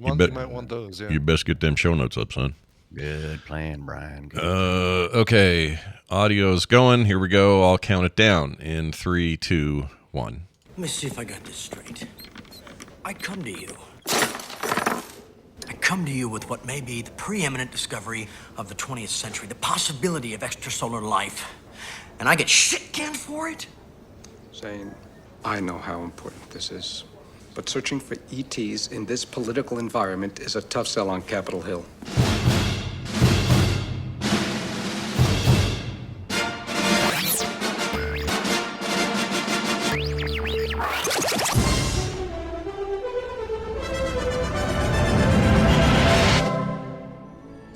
You might want those, yeah. You best get them show notes up, son. Good plan, Brian. Good Okay. Audio's going. Here we go. I'll count it down in 3, 2, 1. Let me see if I got this straight. I come to you with what may be the preeminent discovery of the 20th century, the possibility of extrasolar life. And I get shit canned for it? Zane, I know how important this is. But searching for ETs in this political environment is a tough sell on Capitol Hill.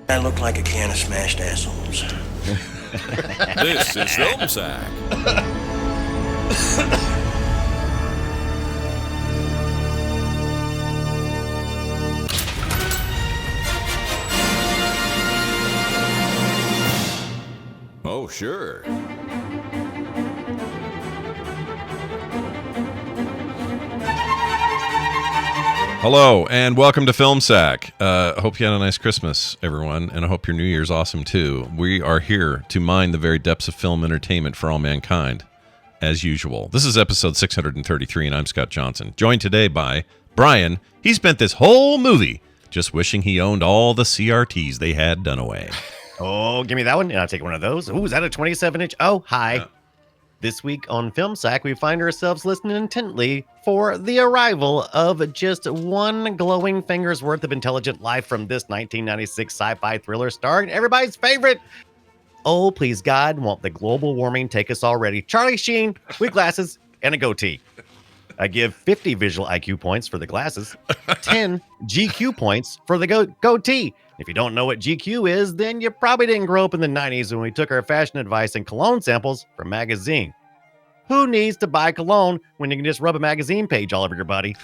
I look like a can of smashed assholes. This is Film Sack. Oh, sure. Hello, and welcome to Film Sack. Hope you had a nice Christmas, everyone, and I hope your New Year's awesome, too. We are here to mine the very depths of film entertainment for all mankind, as usual. This is episode 633, and I'm Scott Johnson, joined today by Brian. He spent this whole movie just wishing he owned all the CRTs they had done away. Oh, give me that one, and I'll take one of those. Ooh, is that a 27-inch? Oh, hi. Yeah. This week on Film Sack, we find ourselves listening intently for the arrival of just one glowing finger's worth of intelligent life from this 1996 sci-fi thriller starring everybody's favorite. Oh, please God, won't the global warming take us already? Charlie Sheen with glasses and a goatee. I give 50 visual IQ points for the glasses, 10 GQ points for the goatee. If you don't know what GQ is, then you probably didn't grow up in the 90s when we took our fashion advice and cologne samples from magazine. Who needs to buy cologne when you can just rub a magazine page all over your body?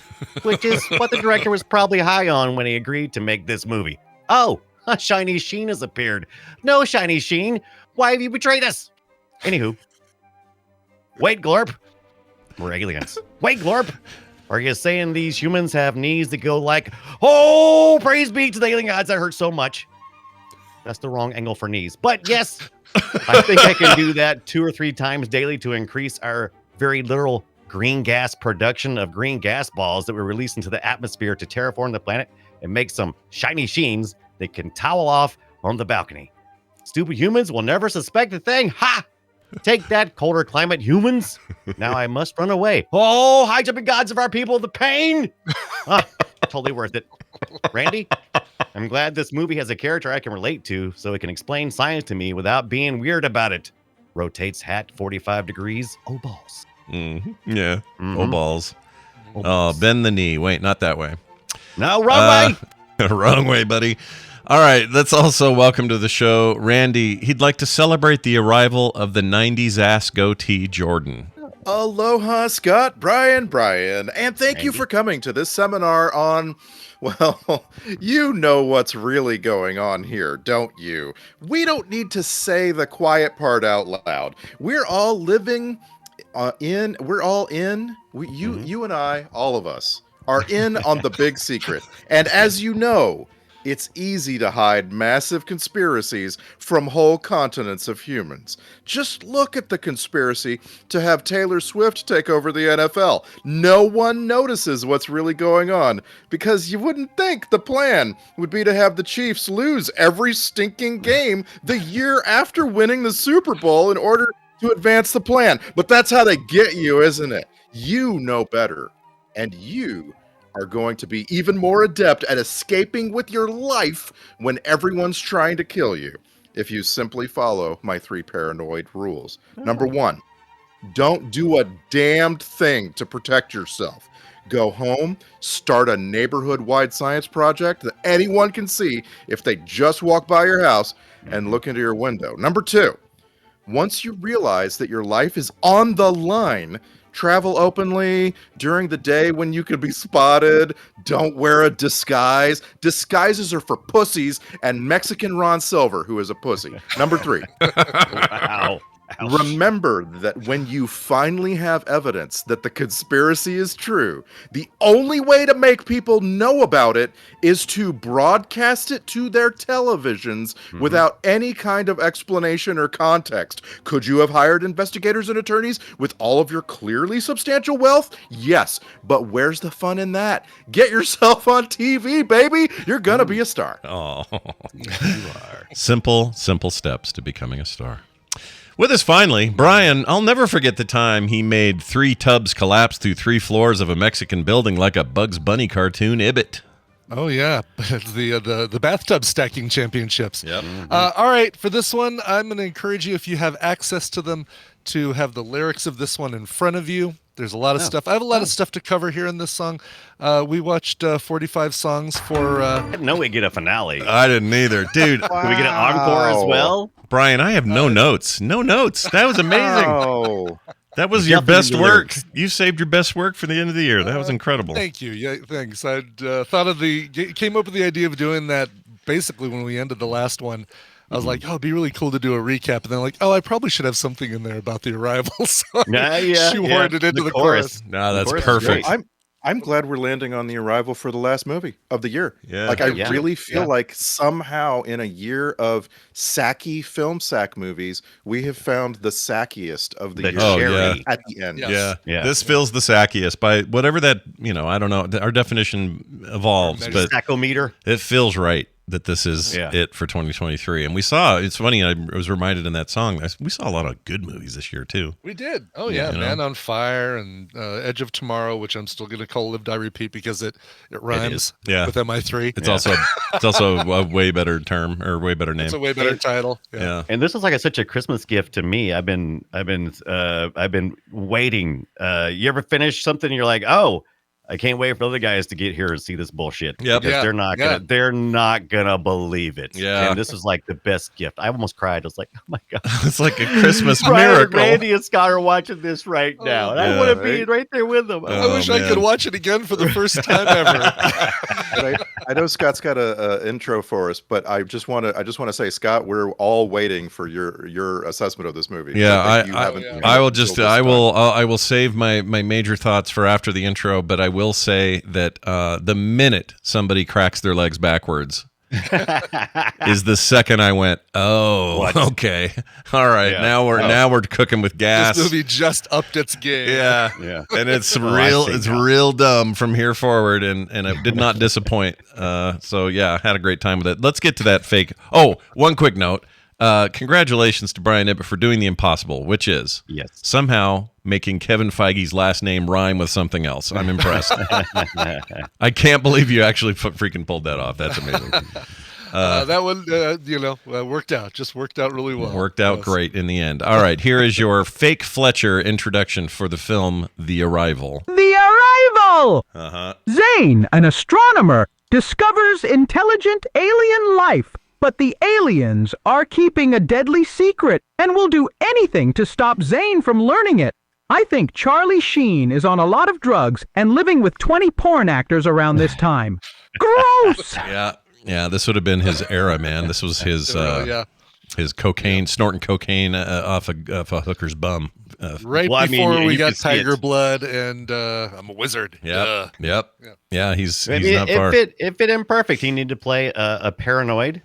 Which is what the director was probably high on when he agreed to make this movie. Oh, a shiny Sheen has appeared. No, shiny Sheen, why have you betrayed us? Anywho, wait, Glorp. We're aliens. Wait, Glorp. Are you saying these humans have knees that go like, oh, praise be to the alien gods, that hurt so much? That's the wrong angle for knees. But yes, I think I can do that 2 or 3 times daily to increase our very literal green gas production of green gas balls that we release into the atmosphere to terraform the planet and make some shiny Sheens that can towel off on the balcony. Stupid humans will never suspect a thing. Ha! Take that, colder climate humans. Now I must run away. Oh, high jumping gods of our people, the pain. Totally worth it. Randy, I'm glad this movie has a character I can relate to so it can explain science to me without being weird about it. Rotates hat 45 degrees. Oh, balls. Mm-hmm. Yeah. Oh, balls. Oh, bend the knee. Wait, not that way. No, wrong way. Wrong way, buddy. All right, let's also welcome to the show Randy. He'd like to celebrate the arrival of the 90s ass goatee Jordan. Aloha, Scott, Brian, and thank Randy. you for coming to this seminar on, well, you know what's really going on here, don't you? We don't need to say the quiet part out loud. We're all living you and I, all of us, are in on the big secret. And as you know, it's easy to hide massive conspiracies from whole continents of humans. Just look at the conspiracy to have Taylor Swift take over the NFL. No one notices what's really going on because you wouldn't think the plan would be to have the Chiefs lose every stinking game the year after winning the Super Bowl in order to advance the plan. But that's how they get you, isn't it? You know better. And you are going to be even more adept at escaping with your life when everyone's trying to kill you if you simply follow my 3 paranoid rules. Number 1, don't do a damned thing to protect yourself. Go home, start a neighborhood-wide science project that anyone can see if they just walk by your house and look into your window. Number 2, once you realize that your life is on the line, travel openly during the day when you could be spotted. Don't wear a disguise. Disguises are for pussies and Mexican Ron Silver, who is a pussy. Number 3. Wow. Remember that when you finally have evidence that the conspiracy is true, the only way to make people know about it is to broadcast it to their televisions without any kind of explanation or context. Could you have hired investigators and attorneys with all of your clearly substantial wealth? Yes, but where's the fun in that? Get yourself on TV, baby. You're gonna be a star. Oh, you are. Simple steps to becoming a star. With us finally, Brian. I'll never forget the time he made 3 tubs collapse through 3 floors of a Mexican building like a Bugs Bunny cartoon Ibit. Oh yeah, the bathtub stacking championships. Yep. All right, for this one, I'm going to encourage you, if you have access to them, to have the lyrics of this one in front of you. There's a lot of stuff. I have a lot of stuff to cover here in this song. We watched 45 songs for. I didn't know we'd get a finale. I didn't either, dude. Can we get an encore as well? Brian, I have no notes. No notes. That was amazing. Oh. That was your best work. You saved your best work for the end of the year. That was incredible. Thank you. Yeah, thanks. I'd came up with the idea of doing that basically when we ended the last one. I was like, oh, it'd be really cool to do a recap. And then like, oh, I probably should have something in there about the arrival. So shoehorned it into the chorus. No, that's chorus is perfect. great. I'm glad we're landing on the arrival for the last movie of the year. Yeah. Like I Yeah. really feel like somehow in a year of sacky film sack movies, we have found the sackiest of the The year cherry. at the end. Yes. Yeah. This feels the sackiest by whatever that, I don't know. Our definition evolves, but Stackometer. it feels right that this is Yeah. it for 2023. And we saw, it's funny, I was reminded in that song, we saw a lot of good movies this year too. We did. Oh yeah, you know? Man on Fire and Edge of Tomorrow, which I'm still going to call Live Die Repeat because it rhymes Yeah. with MI3. It's also a way better term or way better name. It's a way better title. Yeah. And this is like such a Christmas gift to me. I've been waiting. You ever finish something and you're like, oh, I can't wait for other guys to get here and see this bullshit. Yep. Because Yeah. they're not gonna believe it. Yeah. And this is like the best gift. I almost cried. I was like, oh my God. It's like a Christmas Brian and miracle. Randy and Scott are watching this right now. And I yeah, want to be right? right there with them. I wish I man. could watch it again for the first time ever. But I know Scott's got a intro for us, but I just want to say, Scott, we're all waiting for your assessment of this movie. Yeah, I I will save my major thoughts for after the intro, but I will say that the minute somebody cracks their legs backwards is the second I went, oh, What? okay, all right, Yeah. now we're cooking with gas. This movie just upped its game. Yeah, Yeah. and it's I see it's now. real dumb from here forward, and it did not disappoint. So yeah, I had a great time with it. Let's get to that fake. Oh, one quick note. Congratulations to Brian Ibbott for doing the impossible, which is Yes. somehow making Kevin Feige's last name rhyme with something else. I'm impressed. I can't believe you actually freaking pulled that off. That's amazing. That one, worked out. Just worked out really well. Worked out Yes. great in the end. All right, here is your fake Fletcher introduction for the film The Arrival. The arrival! Uh-huh. Zane, an astronomer, discovers intelligent alien life, but the aliens are keeping a deadly secret and will do anything to stop Zane from learning it. I think Charlie Sheen is on a lot of drugs and living with 20 porn actors around this time. Gross! Yeah, this would have been his era, man. This was his his cocaine, snorting cocaine off a hooker's bum. Right Well, I mean, before we you got could see Tiger it. Blood and I'm a Wizard. Yep. Yeah, he's I mean, not far. it fit in perfect. He needed to play a paranoid,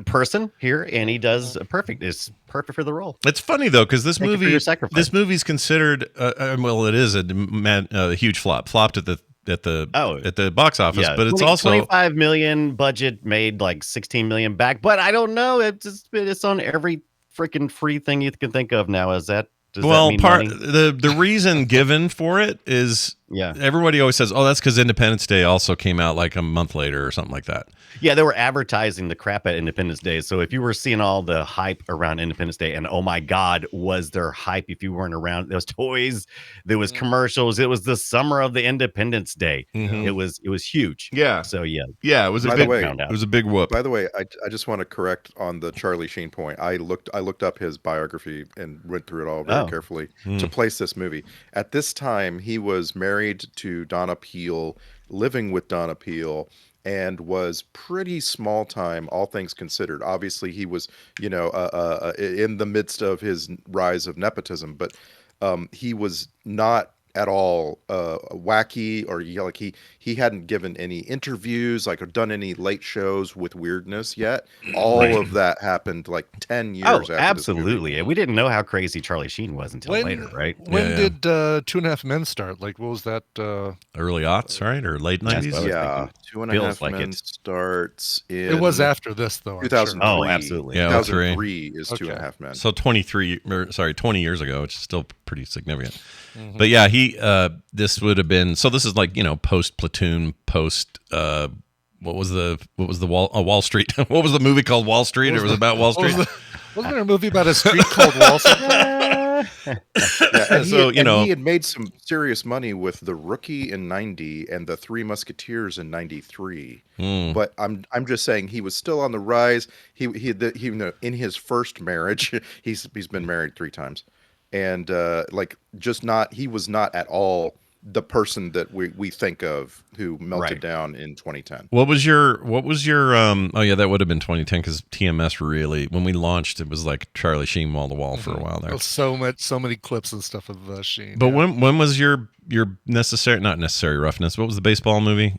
person here, and he does perfect. It's perfect for the role. It's funny though, because this Thank you for movie, your sacrifice. this movie's considered well, it is a huge flop. Flopped at the box office, but it's also 25 million budget, made like 16 million back. But I don't know. It's on every freaking free thing you can think of now. Does that mean money? the reason given for it is everybody always says, oh, that's because Independence Day also came out like a month later or something like that. Yeah, they were advertising the crap at Independence Day. So if you were seeing all the hype around Independence Day, and oh my God, was there hype if you weren't around? There was toys, there was commercials. It was the summer of the Independence Day. Mhm. It was huge. Yeah. So yeah, Yeah, it was By a the big way- it was a big whoop. By the way, I just want to correct on the Charlie Sheen point. I looked up his biography and went through it all very carefully to place this movie. At this time, he was married to Donna Peel, living with Donna Peel, and was pretty small time, all things considered. Obviously, he was, in the midst of his rise of nepotism, but he was not at all wacky or like he hadn't given any interviews like or done any late shows with weirdness yet. All of that happened like 10 Oh, years after this movie. absolutely. And we didn't know how crazy Charlie Sheen was until later, right? When Yeah, did Two and a Half Men start? Like, what was that? Early aughts, right? Or late That's 90s? what I was Yeah, thinking. Two and a Feels Half like Men it. starts in It was after this, though. I'm 2003. sure. Oh, absolutely. Yeah, 2003 is Two and a Okay. Half Men. So 20 years ago, which is still pretty significant. But yeah, this would have been, so this is like, post Platoon, post, what was the Wall Street? What was the movie called Wall Street? It was about Wall Street. Wasn't there a movie about a street called Wall Street? Yeah, and So, he had made some serious money with The Rookie in 90 and The Three Musketeers in 93. But I'm just saying he was still on the rise. He in his first marriage, he's been married 3 times. And he was not at all the person that we think of who melted down in 2010. What was your oh yeah, that would have been 2010 because TMS really, when we launched, it was like Charlie Sheen wall to wall for a while there. So many clips and stuff of Sheen. But when was your not necessary roughness? What was the baseball movie?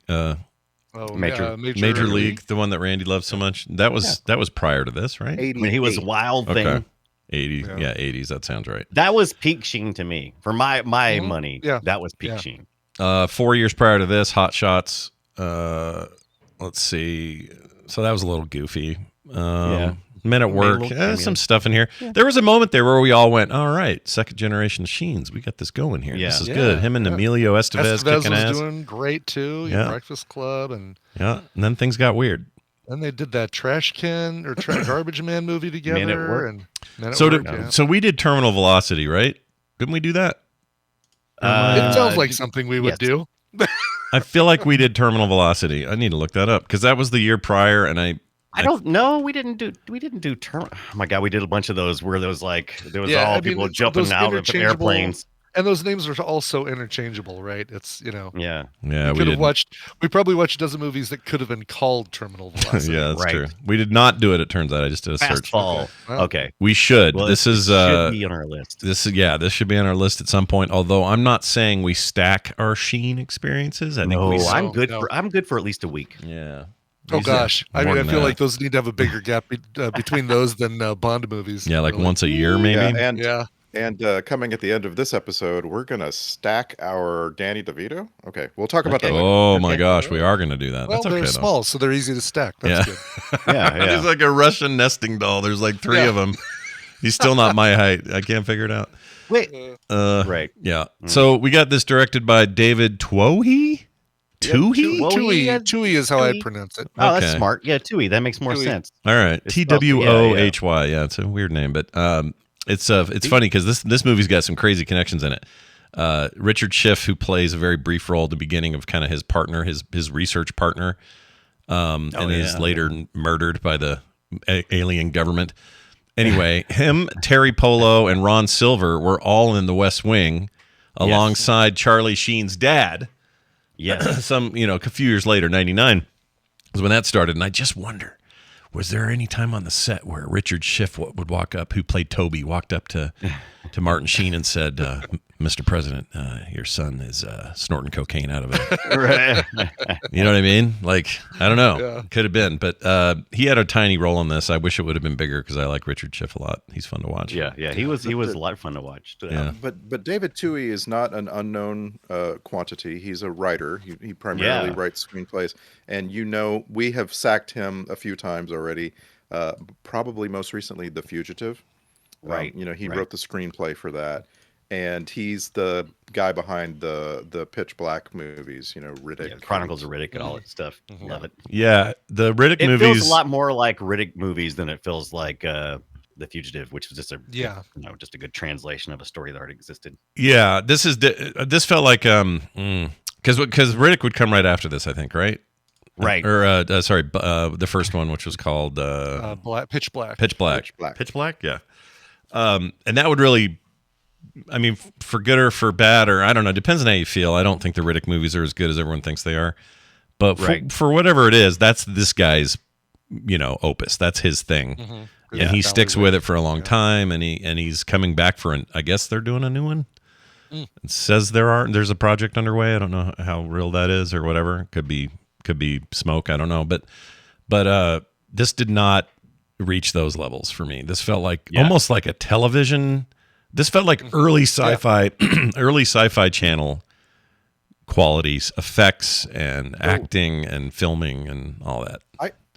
Major League, the one that Randy loved so much. That was prior to this, right? When he was Wild Thing. Okay. 80s, yeah, 80s. That sounds right. That was peak Sheen to me. For my money, that was peak Sheen. 4 years prior to this, Hot Shots. Let's see. So that was a little goofy. Men at Work. Some stuff in here. Yeah. There was a moment there where we all went, all right, second generation Sheens. We got this going here. Yeah. This is good. Him and Emilio Estevez kicking was ass. Doing great too. Breakfast Club and then things got weird. Then they did that Trash Can or Garbage Man movie together. Men at Work. So we did Terminal Velocity, right? Didn't we do that? It sounds like something we would do. I feel like we did Terminal Velocity. I need to look that up because that was the year prior, and I don't know. We didn't do Oh my god, we did a bunch of those where there was people jumping out of airplanes. And those names are also interchangeable, right? It's yeah. We probably watched a dozen movies that could have been called Terminal Velocity. Yeah, that's true. We did not do it. It turns out I just did a search. Fastball. Okay, we should. Well, this is should be on our list. This should be on our list at some point. Although I'm not saying we stack our Sheen experiences. I think I'm good for at least a week. Yeah. Oh gosh, I feel like those need to have a bigger gap between those than Bond movies. Yeah, like once a year maybe. And coming at the end of this episode, we're going to stack our Danny DeVito. Okay, we'll talk about that later. Oh my gosh, we are going to do that. Well, that's okay, they're small, so they're easy to stack. That's good. Yeah. He's like a Russian nesting doll. There's like 3 of them. He's still not my height. I can't figure it out. Wait. Right. Yeah. So we got this directed by David Twohy? Twohy is how I pronounce it. Oh, that's smart. Yeah, Twohy. That makes more sense. All right. Twohy. Yeah, it's a weird name, but it's funny because this movie's got some crazy connections in it. Richard Schiff, who plays a very brief role at the beginning of kind of his partner, his research partner, is later murdered by the alien government. Anyway, him, Terry Polo, and Ron Silver were all in the West Wing alongside Charlie Sheen's dad. Yes. A few years later, 99 is when that started. And I just wonder, was there any time on the set where Richard Schiff would walk up, who played Toby, walked up to Martin Sheen and said, Mr. President, your son is snorting cocaine out of it. Right. You know what I mean? Like, I don't know. Yeah. Could have been. But he had a tiny role in this. I wish it would have been bigger because I like Richard Schiff a lot. He's fun to watch. Yeah. He was a lot of fun to watch. Yeah. But David Twohy is not an unknown quantity. He's a writer. He primarily writes screenplays. And we have sacked him a few times already. Probably most recently, The Fugitive. Right. He wrote the screenplay for that. And he's the guy behind the Pitch Black movies, Riddick. Yeah, Chronicles of Riddick and all that stuff. Mm-hmm. Love it. Yeah, the Riddick movies. It feels a lot more like Riddick movies than it feels like The Fugitive, which was just just a good translation of a story that already existed. Yeah, this felt like because Riddick would come right after this, I think, right? Right. Or the first one, which was called Pitch Black. Pitch Black. Yeah. And that would really. I mean, for good or for bad, or I don't know, depends on how you feel. I don't think the Riddick movies are as good as everyone thinks they are. But Right. for whatever it is, that's this guy's, opus. That's his thing. Mm-hmm. And he sticks with it for a long time, and he's coming back for I guess they're doing a new one. It says there's a project underway. I don't know how real that is or whatever. Could be smoke. I don't know. But this did not reach those levels for me. This felt like almost like a television. This felt like early sci-fi, early sci-fi channel qualities, effects, and acting and filming and all that.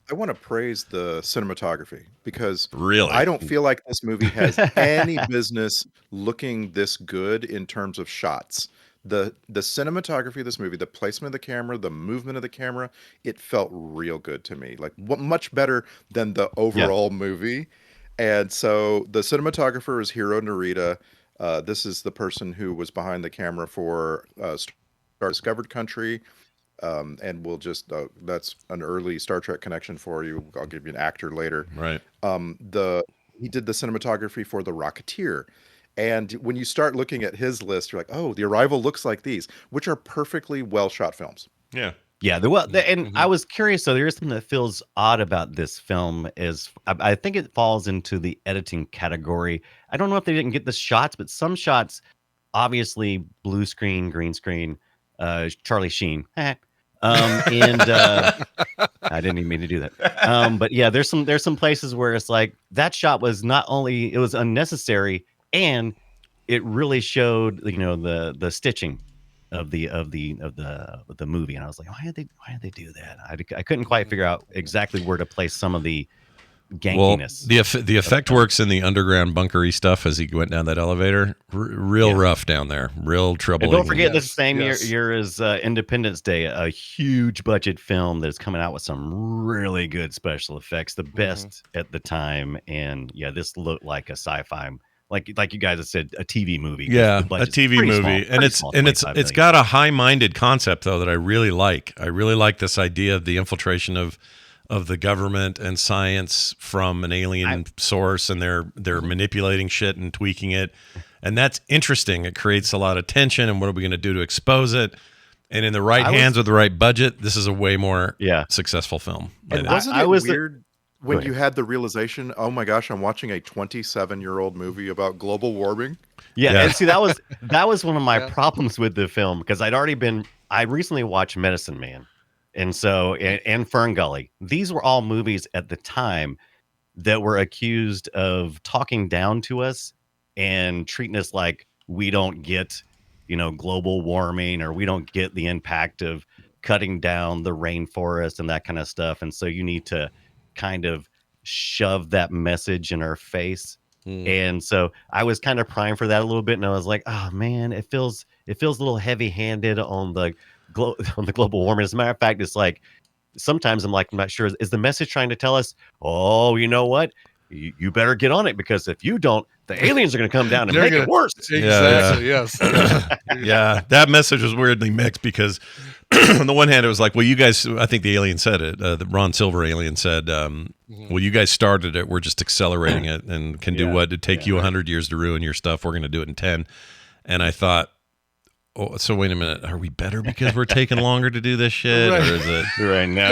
I want to praise the cinematography because Really? I don't feel like this movie has any business looking this good in terms of shots. The cinematography of this movie, the placement of the camera, the movement of the camera, it felt real good to me. Like much better than the overall movie. And so the cinematographer is Hiro Narita. This is the person who was behind the camera for Star Discovered Country. And we'll just that's an early Star Trek connection for you. I'll give you an actor later. Right. He did the cinematography for The Rocketeer. And when you start looking at his list, you're like, oh, The Arrival looks like these, which are perfectly well shot films. Yeah. Yeah, and I was curious. So there is something that feels odd about this film. Is I think it falls into the editing category. I don't know if they didn't get the shots, but some shots, obviously blue screen, green screen, Charlie Sheen, and I didn't even mean to do that. But yeah, there's some places where it's like that shot was not only it was unnecessary, and it really showed the stitching of the movie, and I was like, why did they do that? I couldn't quite figure out exactly where to place some of the gankiness. Well, the effect works in the underground bunkery stuff as he went down that elevator. Real rough down there. Real troubling. And don't forget, this same year is Independence Day, a huge budget film that's coming out with some really good special effects, the best at the time. And yeah, this looked like a sci-fi. Like you guys have said, a TV movie. Yeah, a TV movie, and it's got a high-minded concept though that I really like. I really like this idea of the infiltration of the government and science from an alien source, and they're manipulating shit and tweaking it, and that's interesting. It creates a lot of tension, and what are we going to do to expose it? And in the right hands with the right budget, this is a way more successful film. And wasn't it weird? When you had the realization, oh my gosh, I'm watching a 27-year-old movie about global warming. Yeah, and see, that was one of my problems with the film, because I recently watched Medicine Man, and so and Fern Gully. These were all movies at the time that were accused of talking down to us and treating us like we don't get, global warming, or we don't get the impact of cutting down the rainforest and that kind of stuff. And so you need to kind of shove that message in our face. And so I was kind of primed for that a little bit, and I was like, oh man, it feels a little heavy-handed on the global warming. As a matter of fact, it's like sometimes I'm not sure, is the message trying to tell us, oh, you know what, you better get on it, because if you don't, the aliens are going to come down and make it worse. Exactly. Yes. Yeah, that message was weirdly mixed, because on the one hand, it was like, well, you guys, I think the alien said it, the Ron Silver alien said, well, you guys started it, we're just accelerating it, and can do what? It'd take you 100 years to ruin your stuff, we're going to do it in 10. And I thought, oh, so wait a minute, are we better because we're taking longer to do this shit? Or is it right now?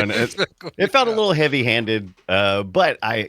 It felt a little heavy-handed, but I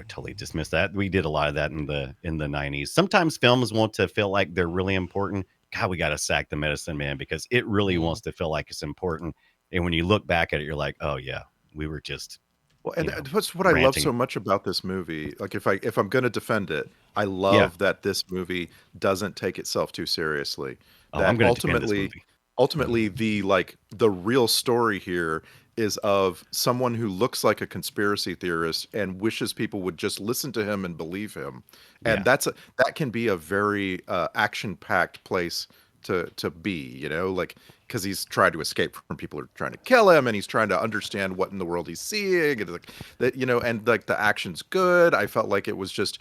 totally dismissed that. We did a lot of that in the 90s. Sometimes films want to feel like they're really important. God, we got to sack the Medicine Man, because it really wants to feel like it's important. And when you look back at it, you're like, oh yeah, we were just. Well, and that's what I love so much about this movie. Like, if I'm going to defend it, I love that this movie doesn't take itself too seriously. That I'm going to defend this movie. Ultimately, the real story here is of someone who looks like a conspiracy theorist and wishes people would just listen to him and believe him. And that can be a very action-packed place to be, like, because he's trying to escape from people who are trying to kill him, and he's trying to understand what in the world he's seeing, and like that, and like the action's good. I felt like it was just,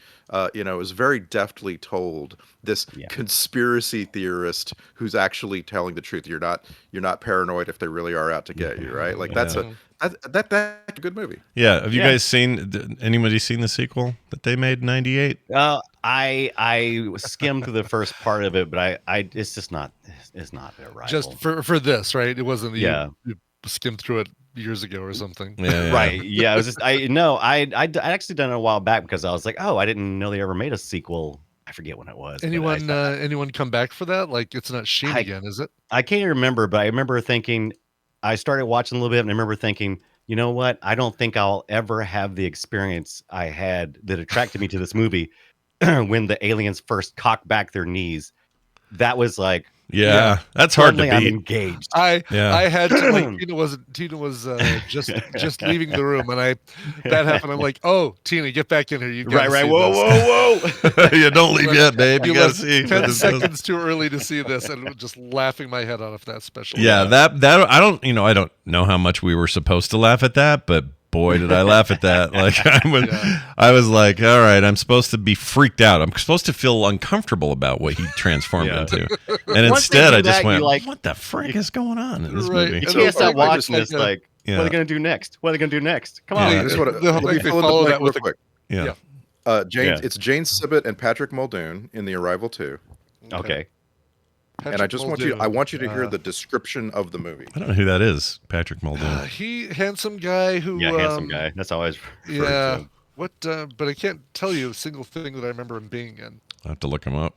it was very deftly told. This conspiracy theorist who's actually telling the truth. You're not paranoid if they really are out to get you, right? Like that's a good movie. Yeah. Have you guys anybody seen the sequel that they made in '98? I skimmed through the first part of it, but it's just not. It's not their rival. Just for this, right? It wasn't. skimmed through it years ago or something. Yeah, Right. Yeah. It was just I'd actually done it a while back because I was like, oh, I didn't know they ever made a sequel. I forget when it was. but Anyone come back for that? Like, it's not Sheen I- again, is it? I can't remember, but I remember thinking I started watching a little bit and I remember thinking, you know what? I don't think I'll ever have the experience I had that attracted me to this movie when the aliens first cocked back their knees. That was like, Yeah, that's hard to suddenly I'm beat. engaged. I Yeah. had to, like, Tina was just leaving the room, and that happened. I'm like, oh, Tina, get back in here. You Right. See Whoa. Yeah, don't leave yet, babe. You You gotta left see. 10 seconds too early to see this, and just laughing my head off that special. Yeah, that I don't know how much we were supposed to laugh at that, but boy, did I laugh at that. Like I was like, all right, I'm supposed to be freaked out. I'm supposed to feel uncomfortable about what he transformed into. And Once they instead do I just that, went, you like- what the frick is going on in this Right. movie? And You can't stop I watching just this. Like, Yeah. what are they going to do next? What are they going to do next? Come on. Yeah. I just want to They'll- let me they fill in the follow blank that real with a- quick. Yeah. James, Yeah. it's Jane Sibbett and Patrick Muldoon in The Arrival 2. Okay. And I just want you to hear uh, the description of the movie. I don't know who that is. Patrick Muldoon. He handsome guy who Yeah, handsome guy. That's how I was. Yeah. What? But I can't tell you a single thing that I remember him being in. I'll have to look him up.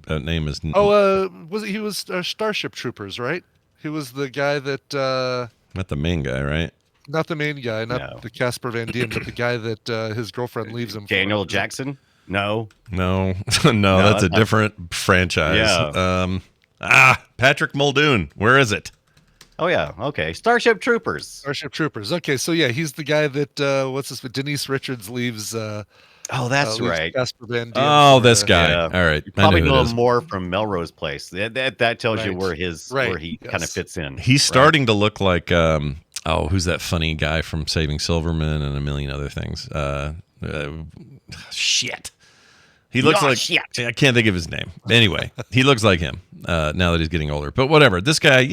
That name is He was Starship Troopers, right? He was the guy that not the main guy, right? not the main guy, not No. the Casper Van Dien, but the guy that his girlfriend leaves him. Daniel for. Jackson? No. No, no, that's a that's not- different franchise. Yeah. Patrick Muldoon. Where is it? Oh, yeah. Okay. Starship Troopers. Starship Troopers. Okay, so yeah, he's the guy that what's this? Denise Richards leaves. Oh, that's leaves right. Casper Van Dien. Oh, for, this guy. Yeah. All right. You I probably know who know it him is. more from Melrose Place. That tells you Right. where he kind of Yes. fits in. He's starting to look like who's that funny guy from Saving Silverman and a million other things? Shit. He looks like shit. I can't think of his name. Anyway, he looks like him now that he's getting older. But whatever. This guy,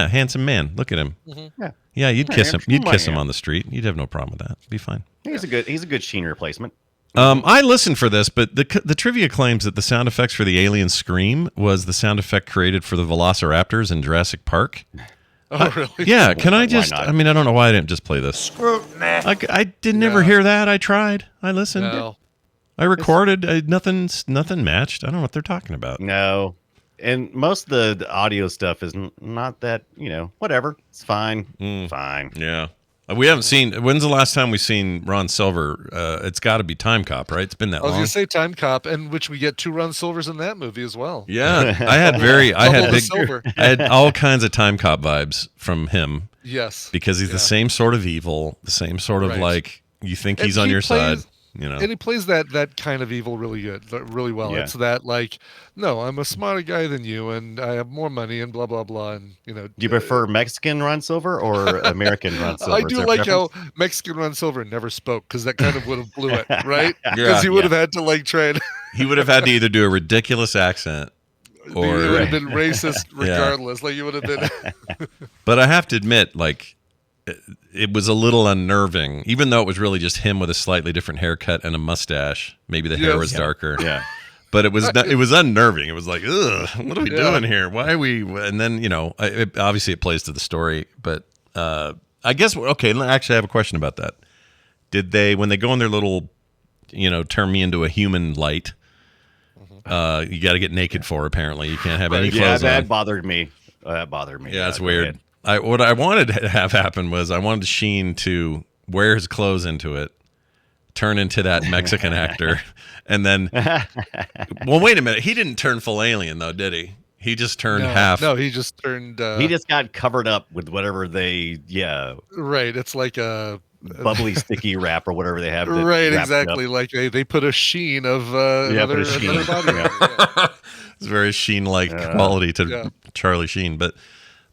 handsome man. Look at him. Yeah. Yeah, you'd kiss him. You'd kiss him Yeah. on the street. You'd have no problem with that. Be fine. He's a good Sheen replacement. I listened for this, but the trivia claims that the sound effects for the alien scream was the sound effect created for the Velociraptors in Jurassic Park. Oh, really? Yeah, can I Why just? not? I mean, I don't know why I didn't just play this. Scrutiny. I did never hear that. I tried. I listened. No. I recorded. Nothing matched. I don't know what they're talking about. No. And most of the audio stuff is not that, whatever. It's fine. Fine. Yeah. We haven't seen. When's the last time we've seen Ron Silver? It's got to be Time Cop, right? It's been that I was long. gonna say Time Cop, and which we get 2 Ron Silvers in that movie as well. Yeah, I had Double the big, silver. I had all kinds of Time Cop vibes from him Yes. because he's the same sort of evil, the same sort of Right. like you think And he's on he your side. plays- You know, And he plays that kind of evil really really well. Yeah. It's that like, no, I'm a smarter guy than you, and I have more money, and blah blah blah, and Do you prefer Mexican Ron Silver or American Ron Silver? I Is do there a like preference? how Mexican Ron Silver never spoke because that kind of would have blew it, right? Yeah, Because he would have had to like try and he would have had to either do a ridiculous accent it would or. have been racist regardless. Like you would have been. But I have to admit, like, it was a little unnerving, even though it was really just him with a slightly different haircut and a mustache. Maybe the hair Yes. was darker. Yeah. But it was it was unnerving. It was like, ugh, what are we Yeah. doing here? Why are we? And then obviously it plays to the story. But I guess actually, I have a question about that. Did they, when they go in their little, turn me into a human light? You got to get naked for. Apparently, you can't have any Yeah, clothes that on. bothered me. That bothered me. Yeah, it's go weird. ahead. What I wanted to have happen was I wanted Sheen to wear his clothes into it, turn into that Mexican actor, and then. Well, wait a minute. He didn't turn full alien though, did he? He just turned half. No, he just turned. He just got covered up with whatever right. It's like a bubbly sticky wrap or whatever they have. that right, wraps it up. exactly. Like they put a sheen of Yeah, another, put a sheen. another body. Yeah. It's very Sheen-like quality to Yeah. Charlie Sheen, but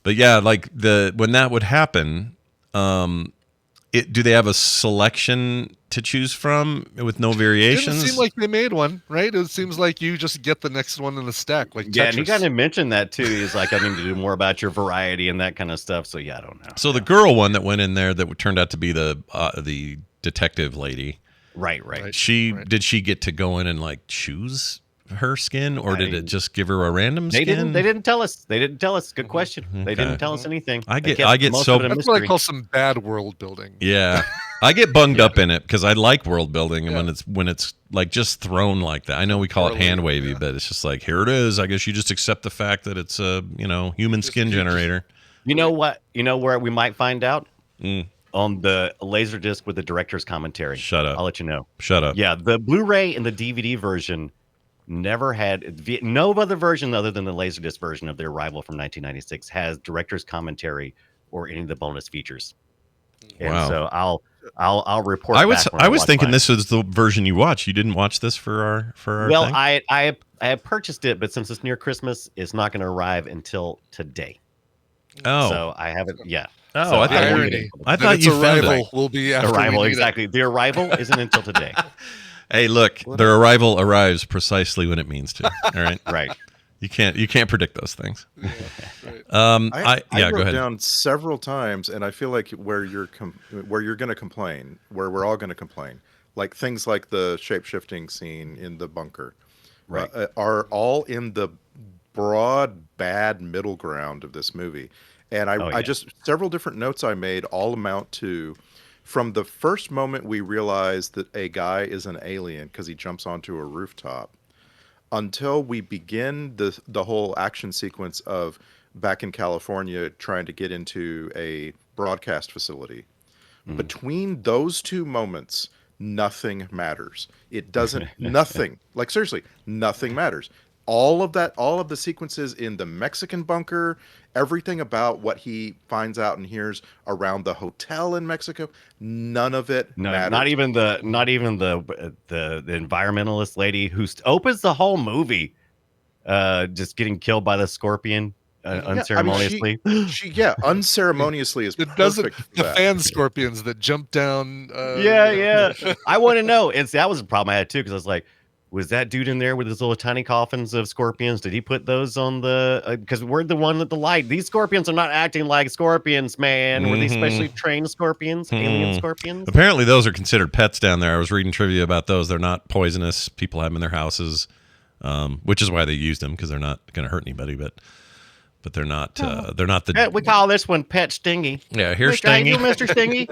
yeah, like when that would happen, do they have a selection to choose from with no It variations? didn't seem like they made one, right? It seems like you just get the next one in the stack, like Yeah, and he Tetris. kind of mentioned that too. He's like, I need to do more about your variety and that kind of stuff. So yeah, I don't know. So the girl one that went in there that turned out to be the detective lady. Right. Right. Did she get to go in and like choose her skin, or did it just give her a random They skin? didn't tell us. They didn't tell us. Good question. They Okay. didn't tell us anything. I They get kept most so of it a That's what I mystery. call some bad world building. Yeah, I get bunged up in it because I like world building, and when it's like just thrown like that. I know we call it hand wavy, but it's just like, here it is. I guess you just accept the fact that it's a human skin generator. You know what? You know where we might find out? On the Laserdisc with the director's commentary. Shut up. I'll let you know. Shut up. Yeah, the Blu-ray and the DVD version never had no other version other than the Laserdisc version of The Arrival from 1996 has director's commentary or any of the bonus features. And Wow. so I'll report. I was thinking mine. this was the version you watched. You didn't watch this for our Well, thing? I have purchased it, but since it's near Christmas, it's not going to arrive until today. Oh. So I haven't. Yeah. Oh, So I thought won't you- get it. I thought you found Arrival it. will be after Arrival, we need exactly. The Arrival isn't until today. Hey, look, their arrival arrives precisely when it means to. All right. Right. You can't predict those things. I Go wrote ahead. down several times, and I feel like where you're going to complain, where we're all going to complain, like things like the shape-shifting scene in the bunker, Right. are all in the broad bad middle ground of this movie. And I just several different notes I made all amount to, from the first moment we realize that a guy is an alien because he jumps onto a rooftop, until we begin the whole action sequence of back in California trying to get into a broadcast facility. Between those two moments, nothing matters. It doesn't, nothing, like seriously, nothing matters. All of the sequences in the Mexican bunker, everything about what he finds out and hears around the hotel in Mexico, none of it matters. Not even the environmentalist lady who opens the whole movie, just getting killed by the scorpion unceremoniously. Unceremoniously is It doesn't. perfect for The that. fan scorpions that jump down. Yeah. I want to know. And see, that was a problem I had too, because I was like, was that dude in there with his little tiny coffins of scorpions? Did he put those on the? Because we're the one with the light. These scorpions are not acting like scorpions, man. Were these specially trained scorpions, alien scorpions? Apparently, those are considered pets down there. I was reading trivia about those. They're not poisonous. People have them in their houses, which is why they used them, because they're not going to hurt anybody. But they're not. They're not the. We call this one Pet Stingy. Yeah, here's Mr. Hey, Stingy. you, Mr. Stingy.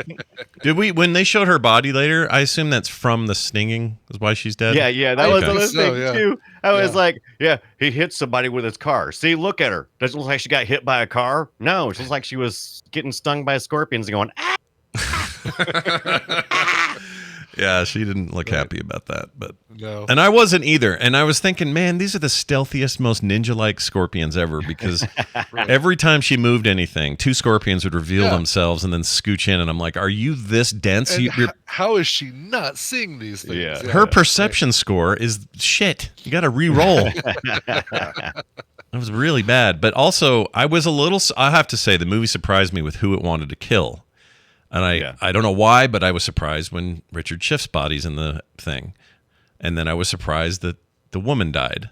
Did we? When they showed her body later, I assume that's from the stinging. Is why she's dead. Yeah. That was the Okay. other thing So, yeah. too. I was like, he hit somebody with his car. See, look at her. Doesn't look like she got hit by a car. No, she looks like she was getting stung by scorpions and going, ah. Yeah, she didn't look happy about that, but No. and I wasn't either. And I was thinking, man, these are the stealthiest, most ninja-like scorpions ever, because every time she moved anything, two scorpions would reveal themselves and then scooch in, and I'm like, are you this dense? And You're, how is she not seeing these things? Yeah. her perception score is shit. You got to re-roll. It was really bad. But also, I have to say, the movie surprised me with who it wanted to kill. And I don't know why, but I was surprised when Richard Schiff's body's in the thing. And then I was surprised that the woman died.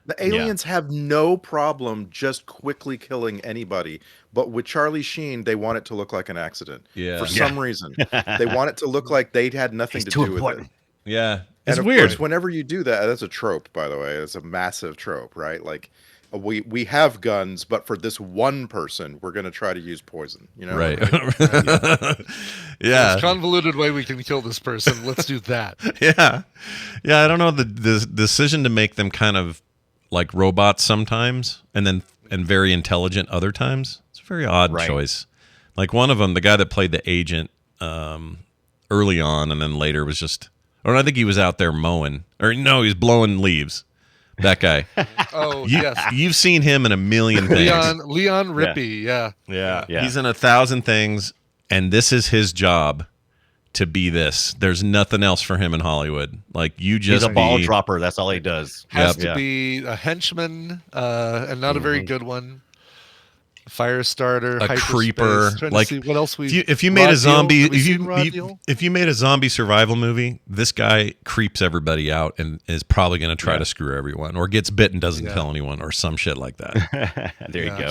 The aliens have no problem just quickly killing anybody, but with Charlie Sheen, they want it to look like an accident. Yeah. For some reason. They want it to look like they had nothing to do with it. Yeah. And It's of weird. course, whenever you do that, that's a trope, by the way. It's a massive trope, right? Like, we have guns, but for this one person, we're going to try to use poison. You know, Right. Yeah. Yeah. Convoluted way we can kill this person. Let's do that. Yeah. Yeah. I don't know. The decision to make them kind of like robots sometimes and very intelligent other times. It's a very odd choice. Like one of them, the guy that played the agent early on and then later was just, or I think he was out there mowing, or no, he was blowing leaves. That guy. Oh, yes. You've seen him in a million things. Leon Rippey. Yeah. Yeah. He's in 1,000 things, and this is his job to be this. There's nothing else for him in Hollywood. Like, you just He's a ball dropper. That's all he does. Has to be a henchman, and not a very good one. Fire starter, a hyperspace. creeper. Trying Like, to see what else if you made a zombie, Deal? if you made a zombie survival movie, this guy creeps everybody out and is probably going to try to screw everyone, or gets bit and doesn't tell anyone, or some shit like that. There you go.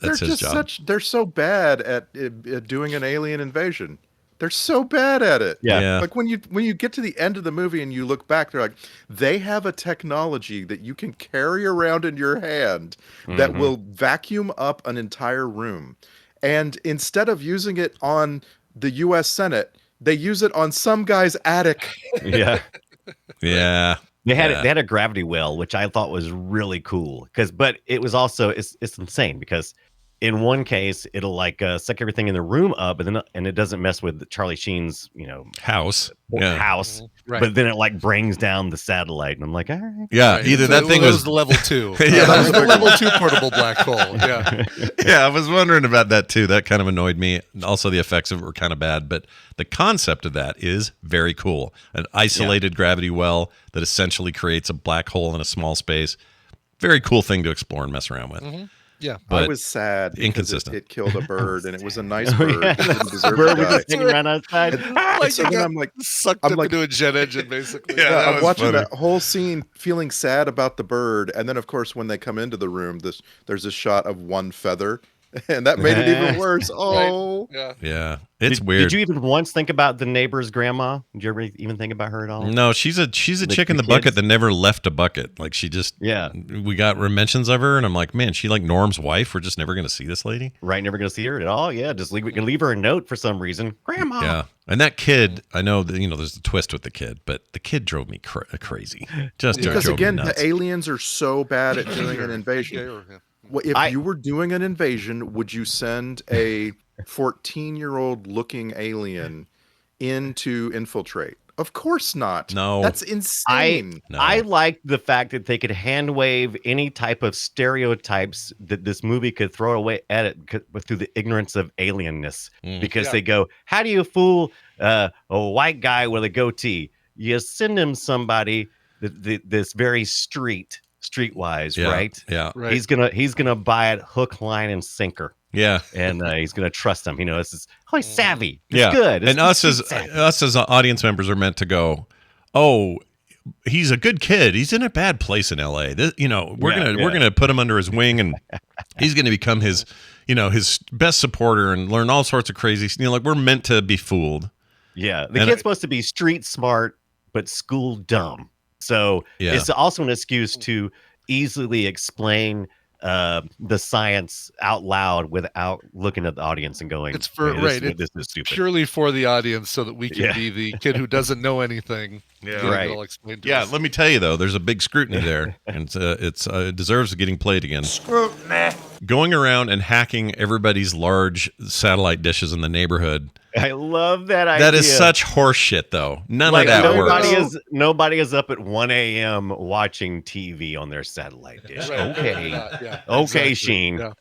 That's his job. They're so bad at doing an alien invasion. They're so bad at it. Yeah. Like when you get to the end of the movie and you look back, they're like, they have a technology that you can carry around in your hand that will vacuum up an entire room. And instead of using it on the US Senate, they use it on some guy's attic. Yeah. Yeah. They had Yeah. they had a gravity well, which I thought was really cool. But it was also it's insane because in one case it'll like suck everything in the room up, and it doesn't mess with Charlie Sheen's House. Yeah. house. Right. But then it like brings down the satellite, and I'm like, all right. Yeah. Right. Either So that thing that was the level 2. Yeah, That was the level 2 portable black hole. Yeah. Yeah, I was wondering about that too. That kind of annoyed me. Also, the effects of it were kind of bad, but the concept of that is very cool. An isolated gravity well that essentially creates a black hole in a small space. Very cool thing to explore and mess around with. Yeah. But I was sad because inconsistent. it killed a bird, and it was a nice bird. Yeah, It didn't deserve Bird to was die. just hanging around outside. And so then I'm like, sucked I'm up like- into a jet engine, basically. Yeah, that I'm was watching funny. that whole scene, feeling sad about the bird, and then of course when they come into the room, there's a shot of one feather, and that made it even worse. Oh, Yeah. Yeah, it's Did- weird. Did you even once think about the neighbor's grandma? Did you ever even think about her at all? No, she's a chick in the the bucket kids? that never left a bucket. Like she just we got mentions of her, and I'm like, man, she like Norm's wife. We're just never gonna see this lady. Right, never gonna see her at all. Yeah, just leave her a note for some reason. Grandma. Yeah, and that kid, I know that there's a twist with the kid, but the kid drove me crazy. Just because drove again, me nuts. the aliens are so bad at doing an invasion. Yeah. Well, if you were doing an invasion, would you send a 14-year-old looking alien in to infiltrate? Of course not. No. That's insane. No. I liked the fact that they could hand wave any type of stereotypes that this movie could throw away at it through the ignorance of alienness. Because they go, how do you fool a white guy with a goatee? You send him somebody this very streetwise, Yeah, right? yeah. Right. He's gonna buy it hook, line, and sinker. Yeah. And he's gonna trust him. This is he's savvy. It's Yeah. good. It's And us savvy. as audience members are meant to go, oh, he's a good kid. He's in a bad place in LA. We're gonna put him under his wing, and he's gonna become his best supporter and learn all sorts of crazy. Like we're meant to be fooled. Yeah, the kid's supposed to be street smart but school dumb. So it's also an excuse to easily explain the science out loud without looking at the audience and going, It's for "Hey, this is stupid." Purely for the audience, so that we can be the kid who doesn't know anything. Yeah. Right. It'll explain to Yeah, us. let me tell you though, there's a big scrutiny there, and it deserves getting played again. Scrutiny. Going around and hacking everybody's large satellite dishes in the neighborhood. I love that idea. That is such horse shit, though. None like of that works. nobody is up at 1 a.m. watching TV on their satellite dish. Right. Okay, Yeah, okay, exactly. Sheen. Yeah.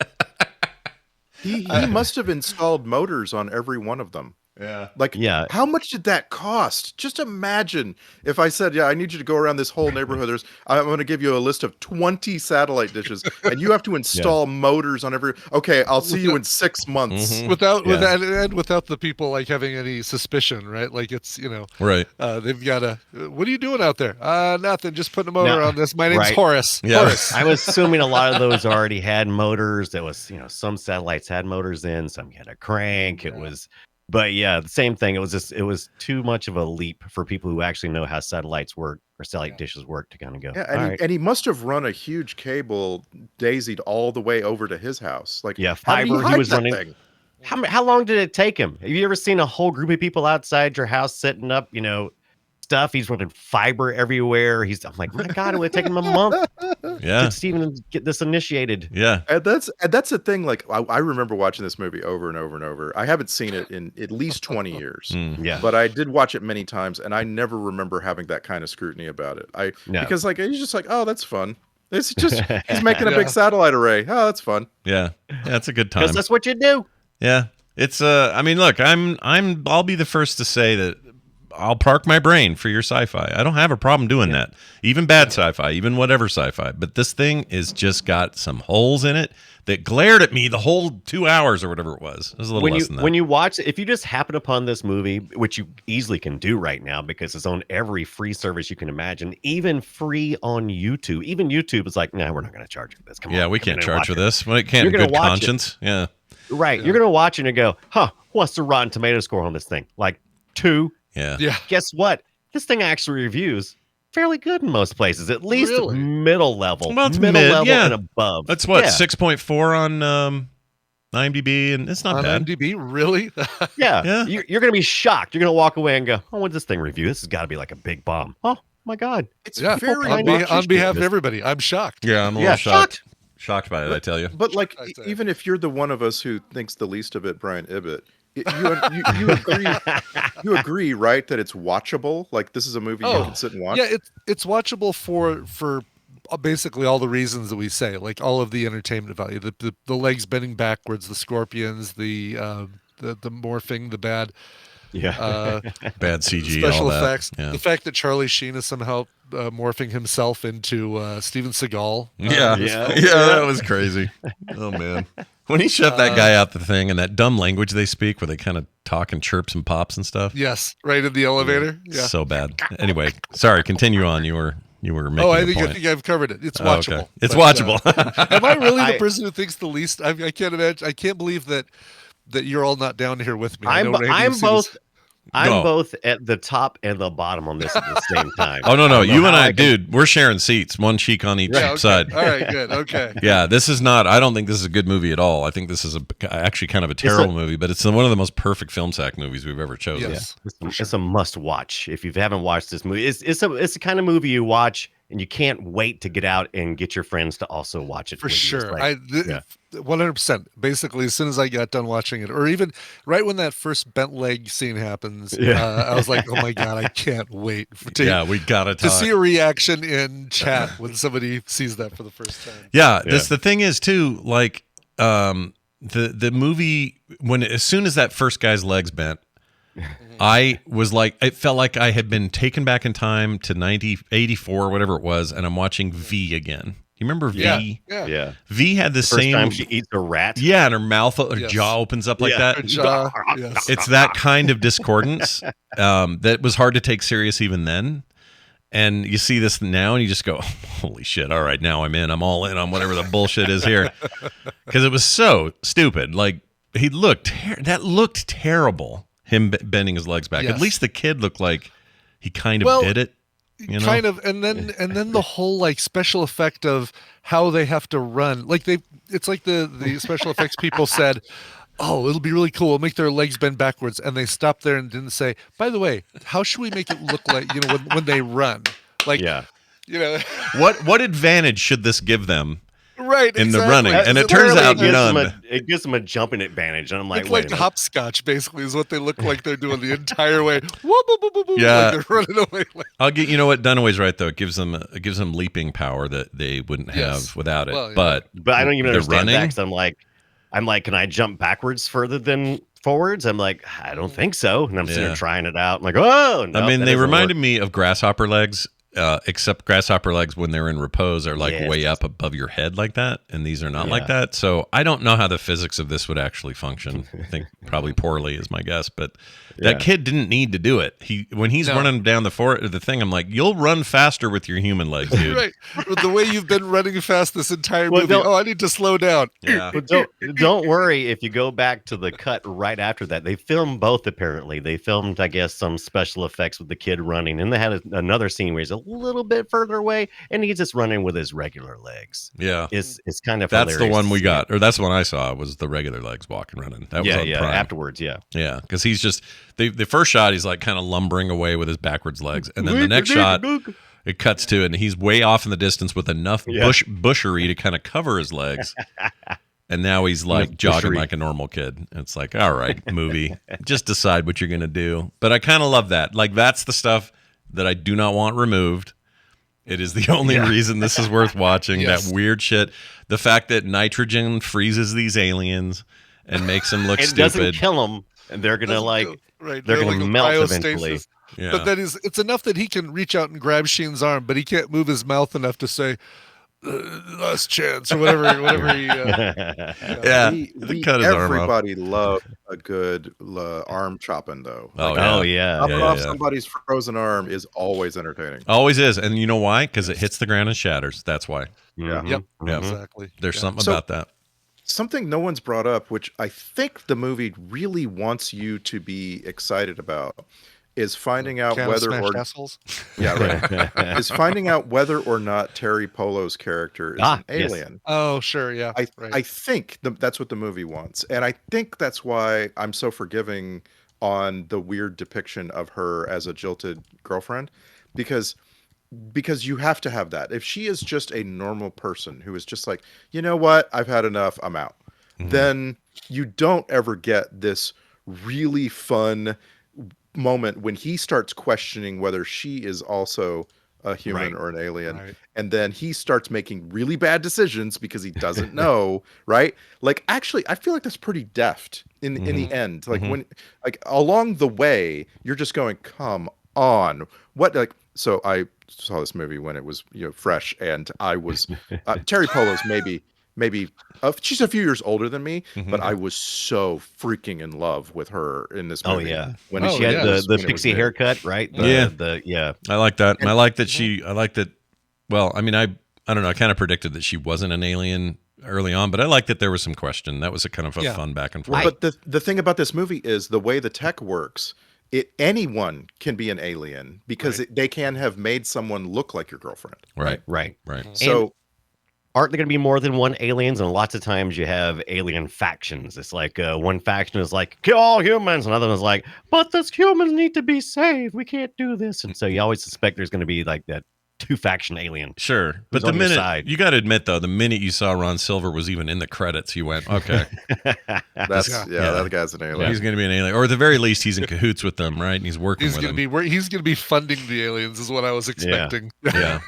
He must have installed motors on every one of them. Yeah. Like, Yeah. how much did that cost? Just imagine if I said, I need you to go around this whole neighborhood. I'm going to give you a list of 20 satellite dishes, and you have to install motors on every. Okay, I'll see you in 6 months. Without the people like having any suspicion, right? Like it's Right. they've got to. What are you doing out there? Nothing. Just putting a motor No. on this. My name's Right. Horace. Yeah. Horace. I'm assuming a lot of those already had motors. There was, some satellites had motors in, some had a crank. It was, but yeah, the same thing. It was too much of a leap for people who actually know how satellites work or satellite dishes work to kind of go. Yeah, "All right." and he must have run a huge cable daisied all the way over to his house. Like, Yeah, how did fiber, he hide was that running- thing? How long did it take him? Have you ever seen a whole group of people outside your house setting up, stuff? He's running fiber everywhere. I'm like, my God, it would take him a month Yeah. to even get this initiated. Yeah. And that's the thing. Like, I remember watching this movie over and over and over. I haven't seen it in at least 20 years. Yeah. But I did watch it many times, and I never remember having that kind of scrutiny about it. No. Because like he's just like, oh, that's fun. It's just he's making a big satellite array. Oh, that's fun. Yeah. That's a good time. Because that's what you do. Yeah. It's I mean, look, I'll be the first to say that I'll park my brain for your sci-fi. I don't have a problem doing that. Even bad sci-fi, even whatever sci-fi. But this thing is just got some holes in it that glared at me the whole 2 hours or whatever it was. It was a little less than that. When you watch it, if you just happen upon this movie, which you easily can do right now because it's on every free service you can imagine, even free on YouTube. Even YouTube is like, nah, we're not going to charge you for this. Come on. Yeah, we come can't in and charge watch for it. this. Well, it can't You're in gonna good watch it. conscience. Yeah. Right. You're going to watch it and go, huh, what's the Rotten Tomato score on this thing? Like 2. Yeah. Yeah. Guess what? This thing actually reviews fairly good in most places, at least Really? middle level. Well, it's middle mid, level yeah. and above. That's what, Yeah. 6.4 on IMDb, and it's not On bad. IMDb, really? Yeah. Yeah. You're going to be shocked. You're going to walk away and go, oh, what's this thing review? This has got to be like a big bomb. Oh, my God. It's Yeah. very On behalf of everybody, I'm shocked. Yeah, I'm a little shocked by it, I tell you. But like, I'd say. even if you're the one of us who thinks the least of it, Brian Ibbett, you agree? You agree, right? That it's watchable. Like, this is a movie you can sit and watch. Yeah, it's watchable for basically all the reasons that we say, like all of the entertainment value, the legs bending backwards, the scorpions, the morphing, the bad Bad CG, special all that. effects, Yeah. the fact that Charlie Sheen is somehow morphing himself into Steven Seagal. Yeah, that was crazy. Oh man, when he shoved that guy out the thing and that dumb language they speak, where they kind of talk and chirps and pops and stuff. Yes, right in the elevator. Yeah. So bad. Anyway, sorry. Continue on. You were making. I a think point. I've covered it. It's Oh, watchable. okay. It's But, watchable. am I really the person who thinks the least? I can't imagine. I can't believe that you're all not down here with me. I know Randy I'm sees- both. I'm No. both at the top and the bottom on this at the same time. Oh no, I don't know you and how I, can- dude, we're sharing seats, one cheek on each Yeah, okay. side. All right, good. Okay. Yeah, this is not. I don't think this is a good movie at all. I think this is actually kind of a terrible movie, but it's one of the most perfect film sack movies we've ever chosen. Yes. It's a must watch if you haven't watched this movie. It's the kind of movie you watch and you can't wait to get out and get your friends to also watch it For with you. It's sure. like- 100%. Basically, as soon as I got done watching it, or even right when that first bent leg scene happens, I was like, oh my God, I can't wait We gotta to talk. see a reaction in chat when somebody sees that for the first time. Yeah, the thing is too, like the movie as soon as that first guy's legs bent, I was like, it felt like I had been taken back in time to 84, whatever it was, and I'm watching V again. You remember V? Yeah. V had the First same time she eats a rat. Yeah, and her mouth, her Yes. jaw opens up like Yeah. that. Jaw, yes. It's that kind of discordance that was hard to take serious even then. And you see this now and you just go, holy shit, all right, now I'm in. I'm all in on whatever the bullshit is here. Because it was so stupid. Like, that looked terrible, him bending his legs back. Yes. At least the kid looked like he kind of did it. You know? Kind of, and then the whole like special effect of how they have to run, like it's like the special effects people said, oh, it'll be really cool, we'll make their legs bend backwards, and they stopped there and didn't say, by the way, how should we make it look like, when they run, like, What advantage should this give them right in exactly. the running? And it turns Literally, out none. it gives them a jumping advantage, and I'm like, It's wait like a minute. hopscotch, basically, is what they look like they're doing the entire way. Whoop, whoop, whoop, whoop, whoop, Yeah. like they're running away. Like, I'll get. You know what? Dunaway's right though. It gives them leaping power that they wouldn't have Yes. without it. Well, yeah. But But I don't even the understand that running? 'cause I'm like, can I jump backwards further than forwards? I'm like, I don't think so. And I'm sitting Yeah. there trying it out. I'm like, oh, no, I mean, that they doesn't reminded work. me of grasshopper legs, except grasshopper legs when they're in repose are like Yes. way up above your head like that, and these are not like Yeah. that. So I don't know how the physics of this would actually function. I think probably poorly is my guess. But that Yeah. kid didn't need to do it. When he's No. running down the thing, I'm like, you'll run faster with your human legs, dude. right. The way you've been running fast this entire Well, movie. don't- Oh, I need to slow down. Yeah. But don't worry if you go back to the cut right after that. They filmed both, apparently. They filmed, I guess, some special effects with the kid running. And they had another scene where he's a little bit further away and he's just running with his regular legs. Yeah. It's kind of That's the hilarious one to we see. got, or that's the one I saw was the regular legs walking running. That was Yeah, on yeah. Prime. Afterwards, yeah. Yeah, because he's just the first shot he's like kind of lumbering away with his backwards legs, and then the next shot it cuts to and he's way off in the distance with enough bushery to kind of cover his legs, and now he's like jogging bushery. like a normal kid. It's like, all right, movie, just decide what you're gonna do. But I kind of love that. Like that's the stuff that I do not want removed. It is the only reason this is worth watching. Yes. That weird shit. The fact that nitrogen freezes these aliens and makes them look It stupid. doesn't kill them. And they're going to like, right. they're They're gonna like a melt cryostasis. eventually. Yeah. But that is, it's enough that he can reach out and grab Sheen's arm, but he can't move his mouth enough to say, last chance, or whatever he. Yeah, We cut his arm off. everybody loved a good arm chopping, though. Oh, Like, yeah. Oh, yeah. chopping yeah, off yeah. somebody's frozen arm is always entertaining. Always is. And you know why? Because it hits the ground and shatters. That's why. Yeah. Yep. Yeah. Exactly. There's Yeah. something So- about that. Something no one's brought up, which I think the movie really wants you to be excited about, is finding out Can of whether smashed or assholes. yeah, right, is finding out whether or not Terry Polo's character is an Yes. alien. Oh, sure, yeah, I right. I think that's what the movie wants, and I think that's why I'm so forgiving on the weird depiction of her as a jilted girlfriend, because you have to have that. If she is just a normal person who is just like, you know what, I've had enough, I'm out, then you don't ever get this really fun moment when he starts questioning whether she is also a human Right. or an alien, Right. and then he starts making really bad decisions because he doesn't know, right? Like, actually, I feel like that's pretty deft in the end. Like, when, like, along the way you're just going, come on, what, like, so I saw this movie when it was, fresh, and I was Terry Polo's maybe she's a few years older than me, but I was so freaking in love with her in this Oh movie yeah. when When Oh, she had yeah. the it was pixie new. haircut, right? Yeah. Yeah. I like that. And I And- like that I like that. Well, I mean, I don't know. I kind of predicted that she wasn't an alien early on, but I like that there was some question. That was a kind of a Yeah. fun back and forth. But the thing about this movie is the way the tech works. Anyone can be an alien because Right. they can have made someone look like your girlfriend. right. Right. Right. So Aren't there going to be more than one aliens? And lots of times you have alien factions. It's like one faction is like, kill all humans. Another one's like, but those humans need to be saved. We can't do this. And so you always suspect there's going to be like that two-faction alien. Sure. But the on your minute side? you got to admit though, the minute you saw Ron Silver was even in the credits, you went, okay, that's Yeah. that guy's an alien. he's going to be an alien, or at the very least, he's in cahoots with them, right? And he's working He's with gonna them. be he's gonna be funding the aliens, is what I was expecting. Yeah.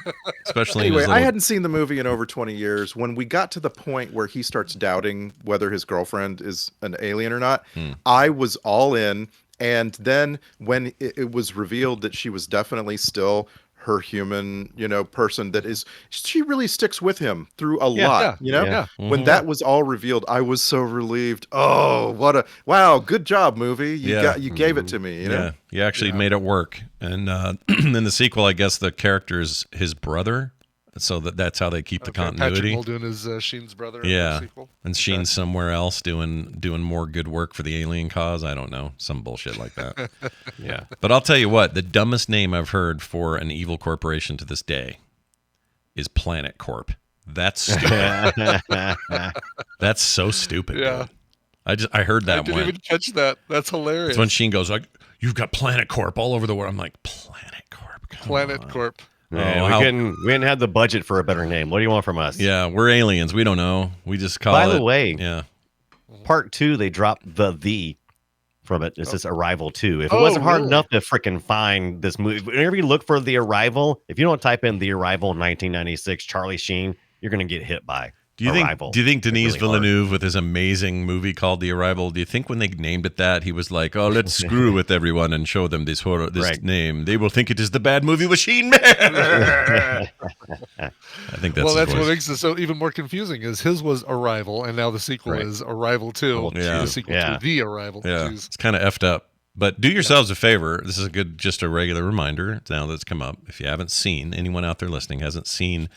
Especially in Anyway, his I little, hadn't seen the movie in over 20 years. When we got to the point where he starts doubting whether his girlfriend is an alien or not, I was all in. And then when it was revealed that she was definitely still her human, person, that is, she really sticks with him through a lot, Yeah. When that was all revealed, I was so relieved. Oh, wow, good job, movie. You gave it to me, Yeah, you actually made it work. And in the sequel, I guess the character's his brother, so that's how they keep the Patrick continuity. Muldoon is Sheen's brother. In Yeah, the sequel. and Sheen's somewhere else doing more good work for the alien cause. I don't know, some bullshit like that. Yeah. But I'll tell you what, the dumbest name I've heard for an evil corporation to this day is Planet Corp. That's stupid. That's so stupid. Yeah. dude. I heard that I didn't one. even catch that. That's hilarious. It's when Sheen goes like, "You've got Planet Corp all over the world." I'm like, Planet Corp. Come Planet on." Corp. Yeah, how- we didn't have the budget for a better name. What do you want from us? Yeah, we're aliens. We don't know. We just call it. By the way, yeah. part 2, they dropped the from it. It's just Arrival 2. If it Oh, wasn't hard really? enough to freaking find this movie, whenever you look for The Arrival, if you don't type in The Arrival 1996 Charlie Sheen, you're going to get hit by Do you Arrival. think It's Denis really hard. Villeneuve with his amazing movie called The Arrival? Do you think when they named it that he was like, "Oh, let's screw with everyone and show them this Right. name. They will think it is the bad movie with Sheen." I think that's Well, his that's what voice. makes it so even more confusing. Is his was Arrival, and now the sequel Right. is Arrival 2. Yeah. The sequel Yeah. to The Arrival. Yeah, Jeez. it's kind of effed up. But do yourselves a favor. This is just a regular reminder now that's come up. If you haven't seen, anyone out there listening hasn't seen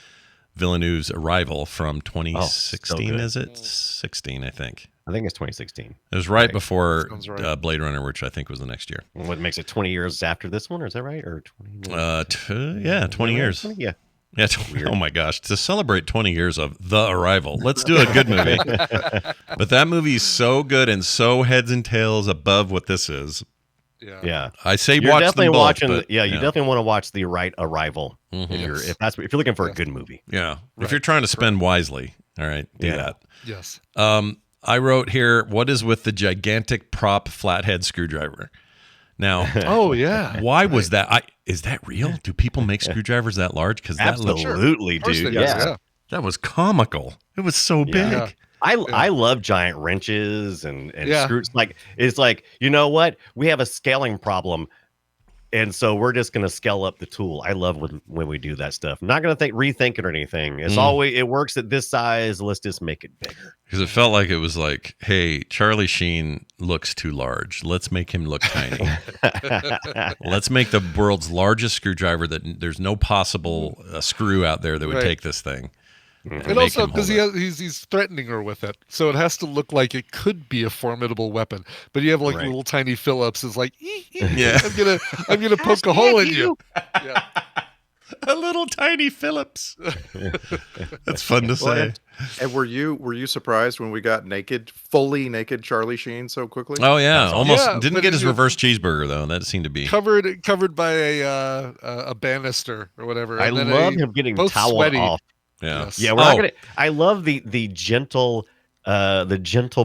Villeneuve's Arrival from 2016, good. is it? 16, I think. I think it's 2016. It was right before Sounds right. Blade Runner, which I think was the next year. What makes it 20 years after this one? Or is that right? Or 20? Yeah, 20 years. Yeah. Yeah. Oh my gosh. To celebrate 20 years of The Arrival, let's do a good movie. But that movie is so good and so heads and tails above what this is. Yeah. Yeah. I say You're watch definitely them both. watching. But, You definitely want to watch the right Arrival Mhm. if you're looking for a good movie. Yeah. If you're trying to spend wisely, all right, do Yeah. that. Yes. I wrote here, what is with the gigantic prop flathead screwdriver? Now, Oh yeah. why was that? Is that real? Do people make screwdrivers that large? Because that looked, Absolutely, Of course dude. they do, Yeah. that was comical. It was so big. Yeah. I love giant wrenches and Yeah. screws. Like it's like, you know what? We have a scaling problem. And so we're just gonna scale up the tool. I love when we do that stuff. I'm not gonna rethink it or anything. It's always it works at this size. Let's just make it bigger. Because it felt like it was like, hey, Charlie Sheen looks too large. Let's make him look tiny. Let's make the world's largest screwdriver that there's no possible screw out there that would Right. take this thing. And also because he's threatening her with it, so it has to look like it could be a formidable weapon. But you have like little tiny Phillips is like, Yeah. I'm gonna poke a hole in you. Yeah. A little tiny Phillips. That's fun to say. And were you surprised when we got fully naked Charlie Sheen so quickly? Oh yeah, almost Yeah, didn't but get his you- reverse cheeseburger though. That seemed to be Covered by a banister or whatever. I and then love him getting both toweled sweaty. off. yeah. Yes. Yeah, we're not gonna. I love the gentle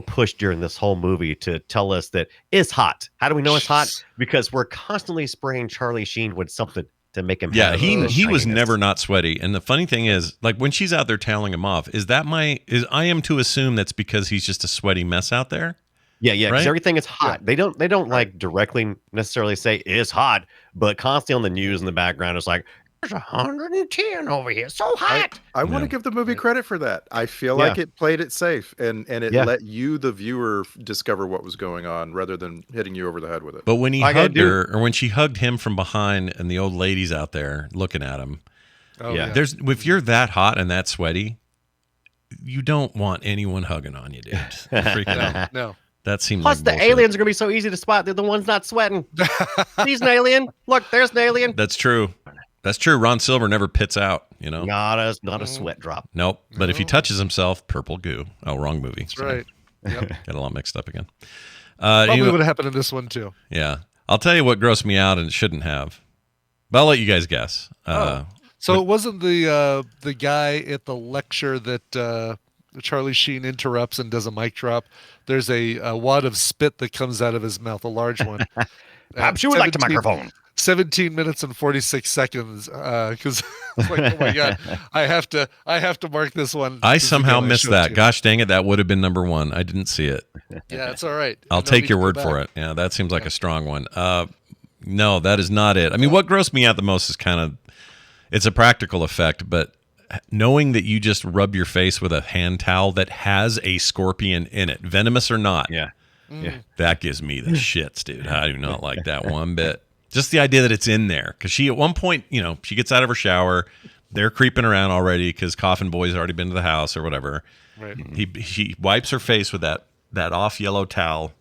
push during this whole movie to tell us that it's hot. How do we know it's hot? Because we're constantly spraying Charlie Sheen with something to make him. Yeah, have he the was shininess. never not sweaty. And the funny thing is, like when she's out there toweling him off, I am to assume that's because he's just a sweaty mess out there. Yeah, because right? everything is hot. They don't like directly necessarily say it's hot, but constantly on the news in the background it's like there's 110 over here, so hot. I want to give the movie credit for that. I feel like it played it safe and it let you, the viewer, discover what was going on rather than hitting you over the head with it. But when he hugged her, or when she hugged him from behind, and the old lady's out there looking at him, if you're that hot and that sweaty, you don't want anyone hugging on you, dude. Freaking out. No. That seemed Plus, like the bullshit. aliens are gonna be so easy to spot. They're the ones not sweating. He's an alien. Look, there's an alien. That's true. That's true. Ron Silver never pits out, you know? Not a sweat drop. Nope. But if he touches himself, purple goo. Oh, wrong movie. That's right. Yep. Got a lot mixed up again. Probably anyway, would have happened in this one too. Yeah. I'll tell you what grossed me out and it shouldn't have. But I'll let you guys guess. So it wasn't the guy at the lecture that Charlie Sheen interrupts and does a mic drop. There's a wad of spit that comes out of his mouth, a large one. Perhaps you would like the microphone. 17 minutes and 46 seconds. Because it's like, oh my god, I have to mark this one. I somehow missed that. Gosh dang it, that would have been number one. I didn't see it. Yeah, it's all right. I'll take your word for it. Yeah, that seems like a strong one. No, that is not it. I mean, what grossed me out the most is it's a practical effect, but knowing that you just rub your face with a hand towel that has a scorpion in it, venomous or not, that gives me the shits, dude. I do not like that one bit. Just the idea that it's in there, because she at one point, she gets out of her shower, they're creeping around already because Coffin Boy's already been to the house or whatever. Right. She wipes her face with that off yellow towel,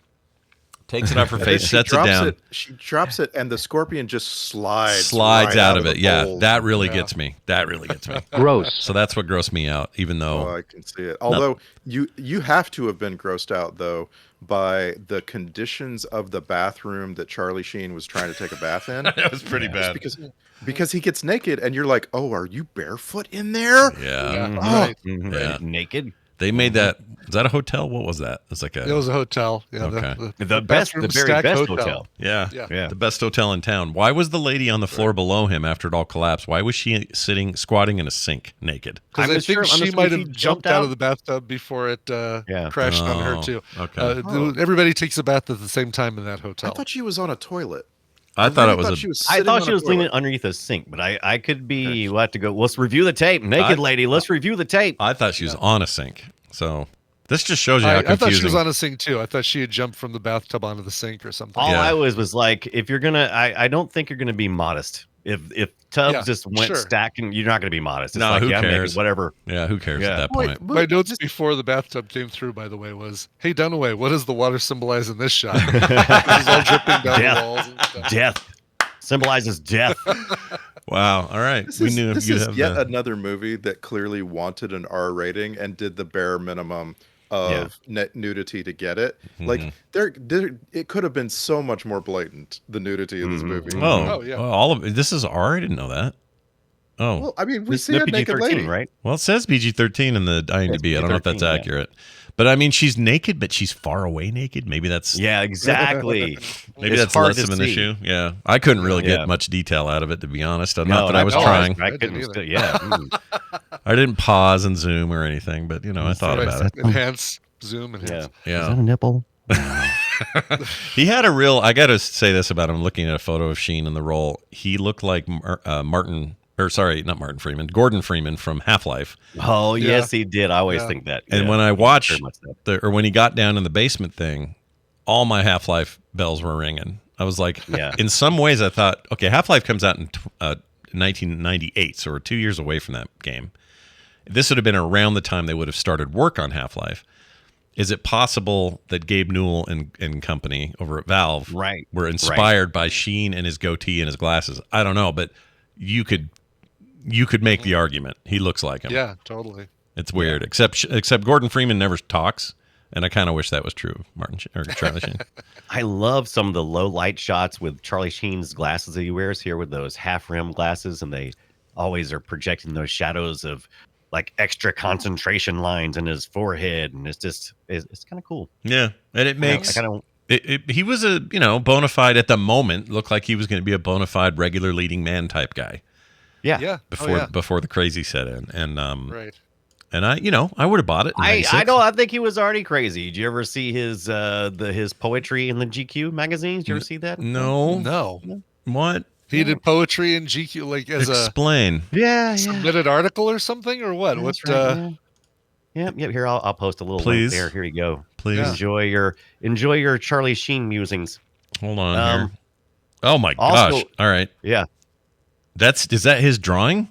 takes it off her face, sets it down. She drops it, and the scorpion just slides right out of it. Yeah, that really gets me. That really gets me. Gross. So that's what grossed me out, even though I can see it. Although you have to have been grossed out though by the conditions of the bathroom that Charlie Sheen was trying to take a bath in. that was pretty bad. Because he gets naked, and you're like, "Oh, are you barefoot in there?" Yeah. Right. Yeah. Naked. They made that. Is that a hotel? What was that? It's like It was a hotel. Yeah. Okay. The bathroom very stack best hotel. hotel. Yeah. Yeah. The best hotel in town. Why was the lady on the floor below him after it all collapsed? Why was she squatting in a sink naked? Because I think she might have jumped out of the bathtub before it crashed on her too. Okay. Everybody takes a bath at the same time in that hotel. I thought she was on a toilet. I thought it was I thought she was leaning underneath a sink, but I could be. We'll have to go. Let's review the tape. Naked lady. Let's review the tape. I thought she was on a sink. So this just shows you how confusing. I thought she was on a sink too. I thought she had jumped from the bathtub onto the sink or something. All I was like, if you're gonna, I don't think you're gonna be modest. If tubs just went stacking, you're not gonna be modest. It's no, like, who maybe, cares? whatever. Yeah, who cares at that point? My notes before the bathtub came through, by the way, was, "Hey Dunaway, what does the water symbolize in this shot?" This is all dripping down the walls and stuff. Death symbolizes death. Wow. All right. This is yet another movie that clearly wanted an R rating and did the bare minimum of net nudity to get it. Mm-hmm. Like it could have been so much more blatant, the nudity in this movie. Oh yeah. Well, all of this is R. I didn't know that. Oh, well, I mean, we see a naked lady, right? Well, it says PG-13 in the IMDb. I don't know if that's accurate, but I mean, she's naked, but she's far away naked. Maybe that's exactly. Maybe that's less of an issue. Yeah, I couldn't really get much detail out of it, to be honest. Not that I was trying. I couldn't. I didn't pause and zoom or anything, but I thought about it. Enhance, zoom, enhance. Yeah. Is that a nipple? He had a real. I got to say this about him. Looking at a photo of Sheen in the role, he looked like Gordon Freeman from Half-Life. Oh yes, he did. I always think that. And when I watched when he got down in the basement thing, all my Half-Life bells were ringing. I was like, in some ways, I thought, okay, Half-Life comes out in 1998, so we're 2 years away from that game. this would have been around the time they would have started work on Half-Life. Is it possible that Gabe Newell and company over at Valve were inspired by Sheen and his goatee and his glasses? I don't know, but you could make the argument. He looks like him. Yeah, totally. It's weird, except Gordon Freeman never talks, and I kind of wish that was true of Charlie Sheen. I love some of the low light shots with Charlie Sheen's glasses that he wears here with those half rim glasses, and they always are projecting those shadows of like extra concentration lines in his forehead, and it's kind of cool. Yeah, and it makes he was a bona fide at the moment, looked like he was going to be a bona fide regular leading man type guy. Yeah. Before the crazy set in, and right. And I would have bought it. I think he was already crazy. Did you ever see his poetry in the GQ magazines? Did you ever see that? No. What? He did poetry in GQ, like as Explain. a submitted article or something, or what? That's right, yeah. Yep. Here, I'll post a little link there. Here you go. Please enjoy your Charlie Sheen musings. Hold on here. Oh my gosh! All right. Yeah. Is that his drawing?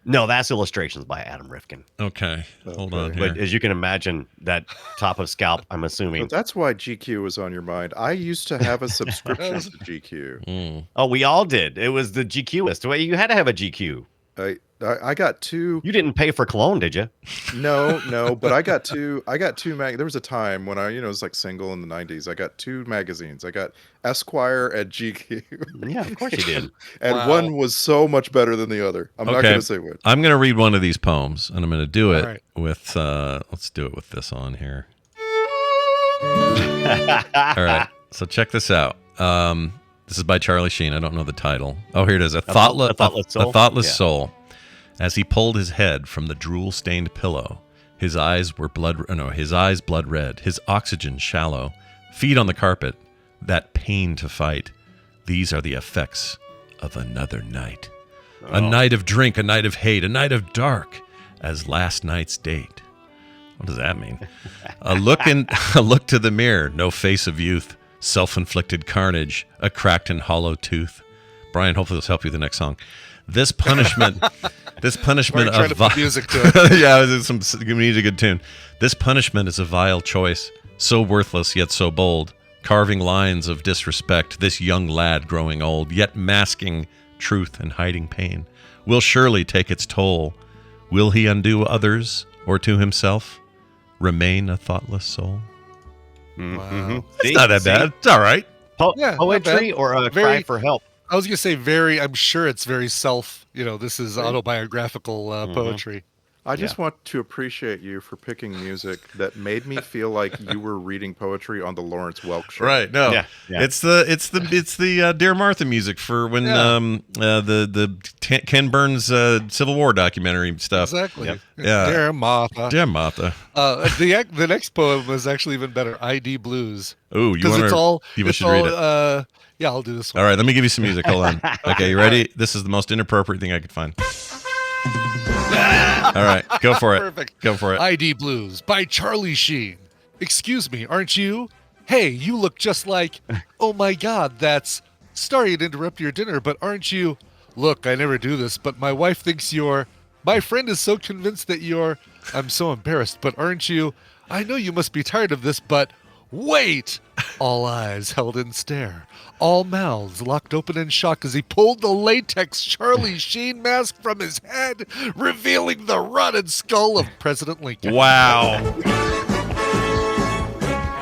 No, that's illustrations by Adam Rifkin. Okay. Hold on here. But as you can imagine, that top of scalp, I'm assuming. Well, that's why GQ was on your mind. I used to have a subscription to GQ. Oh, we all did. It was the GQist. Well, you had to have a GQ. I got two. You didn't pay for cologne, did you? No, but I got two. There was a time when I, was like single in the 90s. I got two magazines. I got Esquire and GQ. Yeah, of course you did. And one was so much better than the other. I'm not going to say which. I'm going to read one of these poems, and I'm going to do it with. Let's do it with this on here. All right. So check this out. This is by Charlie Sheen. I don't know the title. Oh, here it is. A thoughtless soul. As he pulled his head from the drool-stained pillow, his eyes blood red, his oxygen shallow, feet on the carpet, that pain to fight. These are the effects of another night. A night of drink, a night of hate, a night of dark as last night's date. What does that mean? A look to the mirror, no face of youth, self-inflicted carnage, a cracked and hollow tooth. Brian, hopefully this will help you with the next song. This punishment of music to it. Yeah, we need a good tune. This punishment is a vile choice, so worthless yet so bold, carving lines of disrespect. This young lad growing old, yet masking truth and hiding pain, will surely take its toll. Will he undo others, or to himself remain a thoughtless soul? Wow. It's not that bad. It's all right. Poetry or a cry for help. I was going to say I'm sure it's very this is autobiographical poetry. I just want to appreciate you for picking music that made me feel like you were reading poetry on the Lawrence Welk show. Right. No. Yeah. It's the Dear Martha music for when the Ken Burns Civil War documentary stuff. Exactly. Yep. Yeah. Dear Martha. Dear Martha. The next poem was actually even better. ID Blues. Ooh, you should read it. Yeah, I'll do this one. All right, let me give you some music. Hold on. Okay, you ready? This is the most inappropriate thing I could find. All right, go for it. Perfect. Go for it. ID Blues by Charlie Sheen. Excuse me, aren't you? Hey, you look just like... Oh my God, that's... Sorry to interrupt your dinner, but aren't you... Look, I never do this, but my wife thinks you're... My friend is so convinced that you're... I'm so embarrassed, but aren't you... I know you must be tired of this, but... Wait! All eyes held in stare. All mouths locked open in shock as he pulled the latex Charlie Sheen mask from his head, revealing the rotted skull of President Lincoln. Wow.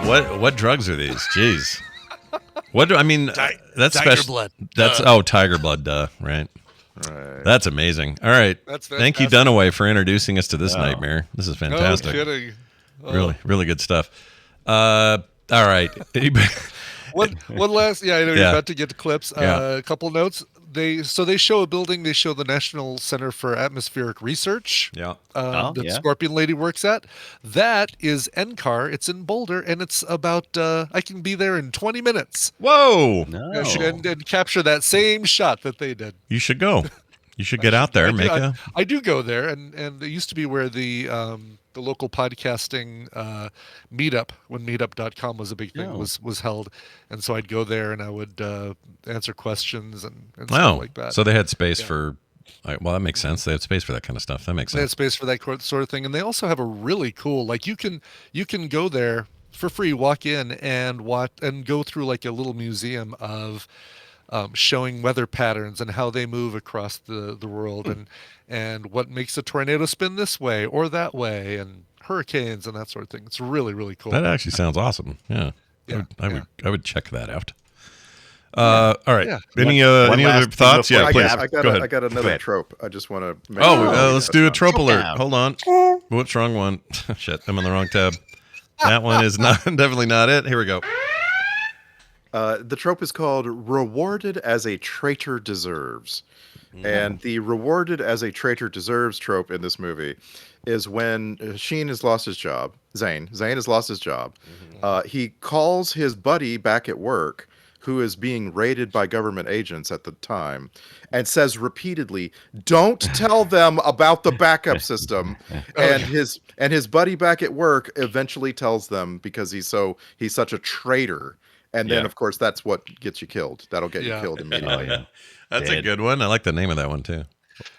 What drugs are these? Jeez. That's Tiger special. blood. That's Tiger blood, right? Right. That's amazing. All right. Thank you, Dunaway, for introducing us to this nightmare. This is fantastic. No kidding. Really, really good stuff. All right. One last, I know you're about to get to clips. Yeah. A couple notes. They show a building. They show the National Center for Atmospheric Research. Yeah. That Scorpion Lady works at. That is NCAR. It's in Boulder, and it's about. I can be there in 20 minutes. Whoa! No. And capture that same shot that they did. You should go. You should get out there. I do go there, and it used to be where the local podcasting meetup, when meetup.com was a big thing, was held. And so I'd go there and I would answer questions and stuff like that. So they had space for Well, that makes sense. They have space for that kind of stuff. That makes They had sense. space for that sort of thing, and they also have a really cool you can go there for free, walk in and watch and go through like a little museum of showing weather patterns and how they move across the world and what makes a tornado spin this way or that way and hurricanes and that sort of thing. It's really, really cool. That actually sounds awesome. Yeah. Yeah, I would check that out. All right. Yeah. Any One other last thing thoughts? before Yeah, we please. get I Go got ahead. I got Go another ahead. trope. I just want to. Let's do a trope alert. down. Hold on. What's wrong one? Shit, I'm on the wrong tab. That one is not definitely not it. Here we go. The trope is called "rewarded as a traitor deserves," and the "rewarded as a traitor deserves" trope in this movie is when Sheen has lost his job. Zane has lost his job. He calls his buddy back at work, who is being raided by government agents at the time, and says repeatedly, "Don't tell them about the backup system." And his buddy back at work eventually tells them because he's such a traitor. And then, Yeah. of course, that's what gets you killed. That'll get you killed immediately. Oh, yeah. That's a Dead. good one. I like the name of that one too.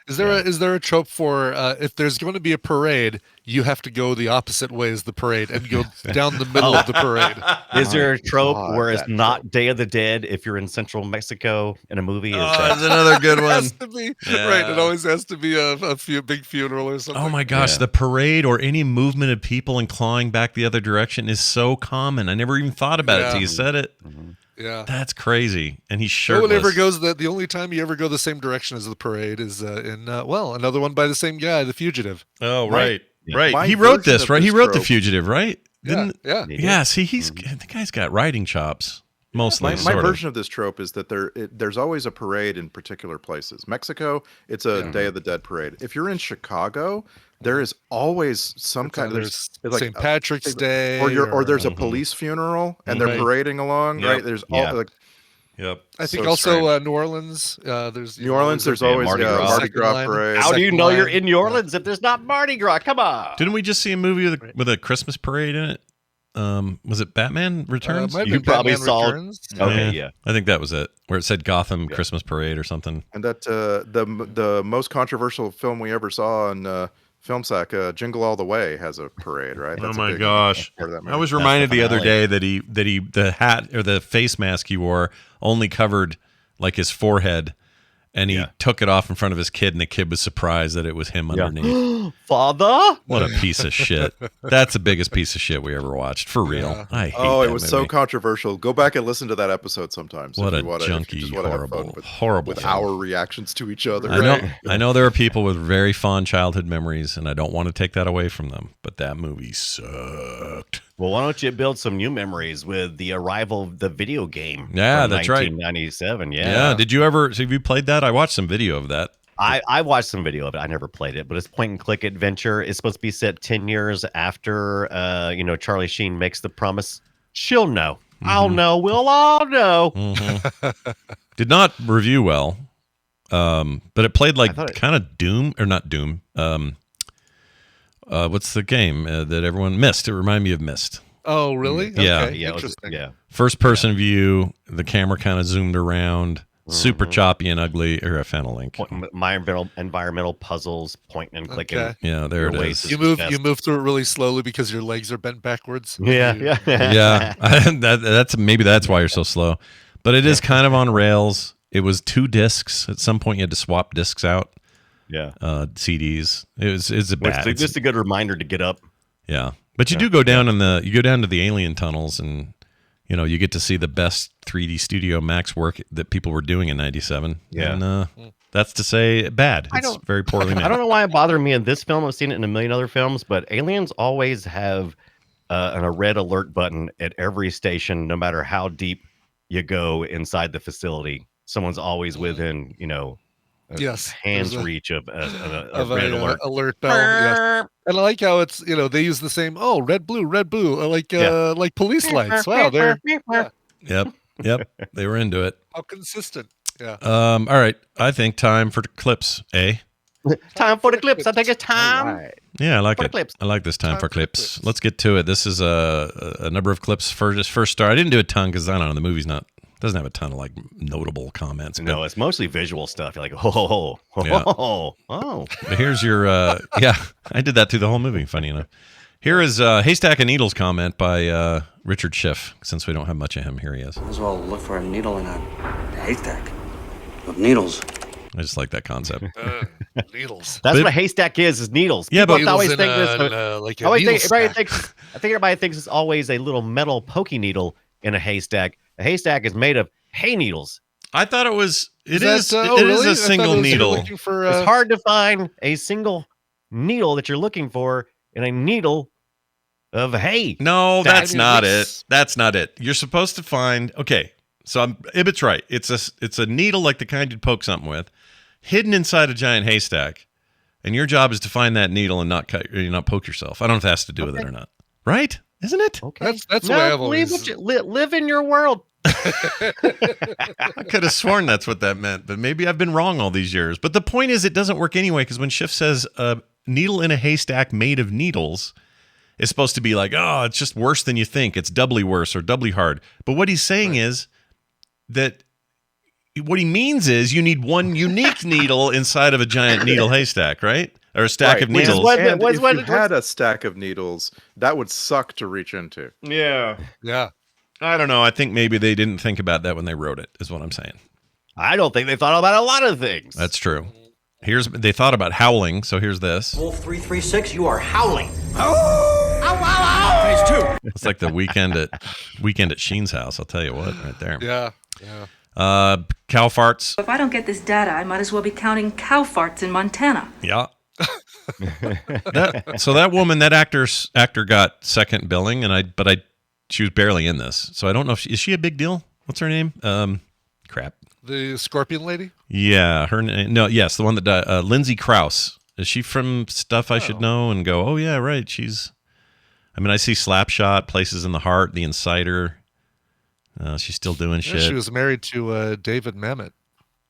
Is there a trope for if there's going to be a parade, you have to go the opposite way as the parade and go down the middle of the parade? Is there a trope God, where it's that not Day of the Dead if you're in central Mexico in a movie? Is Oh, that that's another good It one. has to be right. It Yeah. always has to be a big funeral or something. Oh my gosh, Yeah. the parade or any movement of people and clawing back the other direction is so common. I never even thought about it Yeah. till you said it. Yeah. That's crazy. And he's No one shirtless. ever goes the only time you ever go the same direction as the parade is in another one by the same guy, The Fugitive. Oh, My- right. yeah. Right. My He wrote version this, of right? He this wrote The trope- Fugitive, right? Yeah, yeah. Yeah, see, the guy's got writing chops. Mostly, My sort of. version of this trope is that there's always a parade in particular places. Mexico, it's a Day of the Dead parade. If you're in Chicago, there is always some kind of There's it's St. Patrick's Day, or there's a police funeral and they're Right. parading along, Yep. right? There's Yeah. all like Yep. I think so also strange. New Orleans. There's New Orleans. There's always Mardi Gras. Mardi Second Gras line. parade. How do you Second know you're line. in New Orleans if there's not Mardi Gras? Come on. Didn't we just see a movie with a Christmas parade in it? Was it Batman Returns? might have You been probably Batman saw- Returns. Okay, yeah. I think that was it, where it said Gotham Christmas Parade or something. And that the most controversial film we ever saw on Film Sack, Jingle All the Way, has a parade, right? That's a big part of that I movie. was reminded the other finale. day that the hat or the face mask he wore only covered like his forehead, and he took it off in front of his kid, and the kid was surprised that it was him underneath. Father? What a piece of shit! That's the biggest piece of shit we ever watched, for real. I hate Oh, it that was so movie. controversial. Go back and listen to that episode sometimes. What if a you wanna, if you junky, just wanna have fun horrible with film. our reactions to each other. I know there are people with very fond childhood memories, and I don't want to take that away from them. But that movie sucked. Well, why don't you build some new memories with the arrival of the video game? Yeah, from that's right. 1997. Yeah. Did you ever? So have you played that? I watched some video of that. I watched some video of it. I never played it, but it's point and click adventure. It's supposed to be set 10 years after Charlie Sheen makes the promise. She'll know. I'll know. We'll all know. Did not review well, but it played like thought it- kind of Doom or not Doom. What's the game that everyone missed? It reminded me of Mist. Oh, really? Yeah. Okay, Yeah, it was- interesting. yeah. First person view. The camera kind of zoomed around. Super choppy and ugly. Here, I found a link. My environmental puzzles, pointing and clicking. Okay. Yeah, there it Oasis. is. You move Best. you move through it really slowly because your legs are bent backwards. Yeah, You- yeah, Yeah, that's maybe that's why you're so slow. But it is kind of on rails. It was 2 discs. At some point, you had to swap discs out. yeah. CDs. It's a Which bad. is just a good reminder to get up. Yeah, but you do go down you go down to the alien tunnels, and you get to see the best 3D Studio Max work that people were doing in '97. Yeah. and that's to say bad. It's don't- very poorly made. I don't know why it bothered me in this film. I've seen it in a million other films, but aliens always have a red alert button at every station, no matter how deep you go inside the facility. Someone's always within, Yes, hands there's a- reach of a of red alert. alert bell. Yes. And I like how it's they use the same red blue like police lights. Wow, they're Yep. They were into it. how consistent. Yeah. All right. I think time for clips. Time for the clips. I think it's time. Alright. Yeah, I like For the it. clips. I like this time for For the clips. clips. Let's get to it. This is a number of clips for just first start. I didn't do a ton because I don't know, the movie's not Doesn't have a ton of like notable comments. But No, it's mostly visual stuff. You're like, oh, Yeah. oh. here's your yeah. I did that through the whole movie. Funny enough. Here is Haystack of Needles comment by Richard Schiff. Since we don't have much of him, here he is. Might as well look for a needle in a haystack of needles. I just like that concept. Needles. That's But- what a haystack is needles. Yeah, but- People always Needles think in this. like a I always needle think, everybody stack. thinks, I think everybody thinks it's always a little metal pokey needle in a haystack. A haystack is made of hay needles. I thought it was. It that, is. oh, it really? is I a thought single it was you were needle. looking for, It's hard to find a single needle that you're looking for in a needle of hay. No, That- that's I mean, not it's- it. That's not it. You're supposed to find. Okay, so Ibit's right. It's a needle like the kind you'd poke something with, hidden inside a giant haystack, and your job is to find that needle and not poke yourself. I don't know if that has to do with it or not. Right? Isn't it? Okay. That's the way I've believe always. what you live in your world. I could have sworn that's what that meant, but maybe I've been wrong all these years. But the point is, it doesn't work anyway, because when Schiff says a needle in a haystack made of needles, it's supposed to be like, oh, it's just worse than you think. It's doubly worse or doubly hard. But what he's saying is that what he means is you need one unique needle inside of a giant needle haystack, right? Or a stack Right, of which is needles. what- and what's- if what- you had a stack of needles, that would suck to reach into. Yeah. Yeah. I don't know. I think maybe they didn't think about that when they wrote it, is what I'm saying. I don't think they thought about a lot of things. That's true. They thought about howling, so here's this. Wolf 336, you are howling. Ow! Ow, ow, ow! Phase 2. It's like the weekend at Sheen's house, I'll tell you what, right there. Yeah. Yeah. Cow farts. If I don't get this data, I might as well be counting cow farts in Montana. Yeah. So that woman, that actor got second billing, she was barely in this, so I don't know if is she a big deal? What's her name? Crap. The scorpion lady? Yeah, her name. No, yes, the one that died. Lindsay Krause. Is she from stuff I should know and go? Oh yeah, right. I see Slapshot, Places in the Heart, The Insider. She's still doing Yeah, shit. she was married to David Mamet.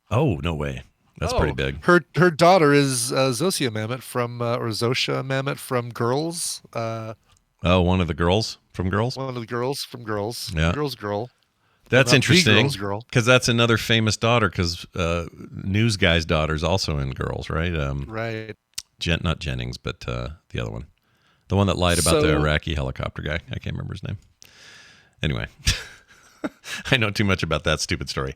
Oh no way. That's pretty big. Her daughter is Zosia Mamet from or Zosha Mamet from Girls. One of the girls from Girls. One of the girls from Girls. Yeah. Girls girl. That's Not the interesting Girls girl. because that's another famous daughter. Because News Guy's daughter's also in Girls, right? Right. Not Jennings, but the other one, the one that lied about the So- Iraqi helicopter guy. I can't remember his name. Anyway, I know too much about that stupid story.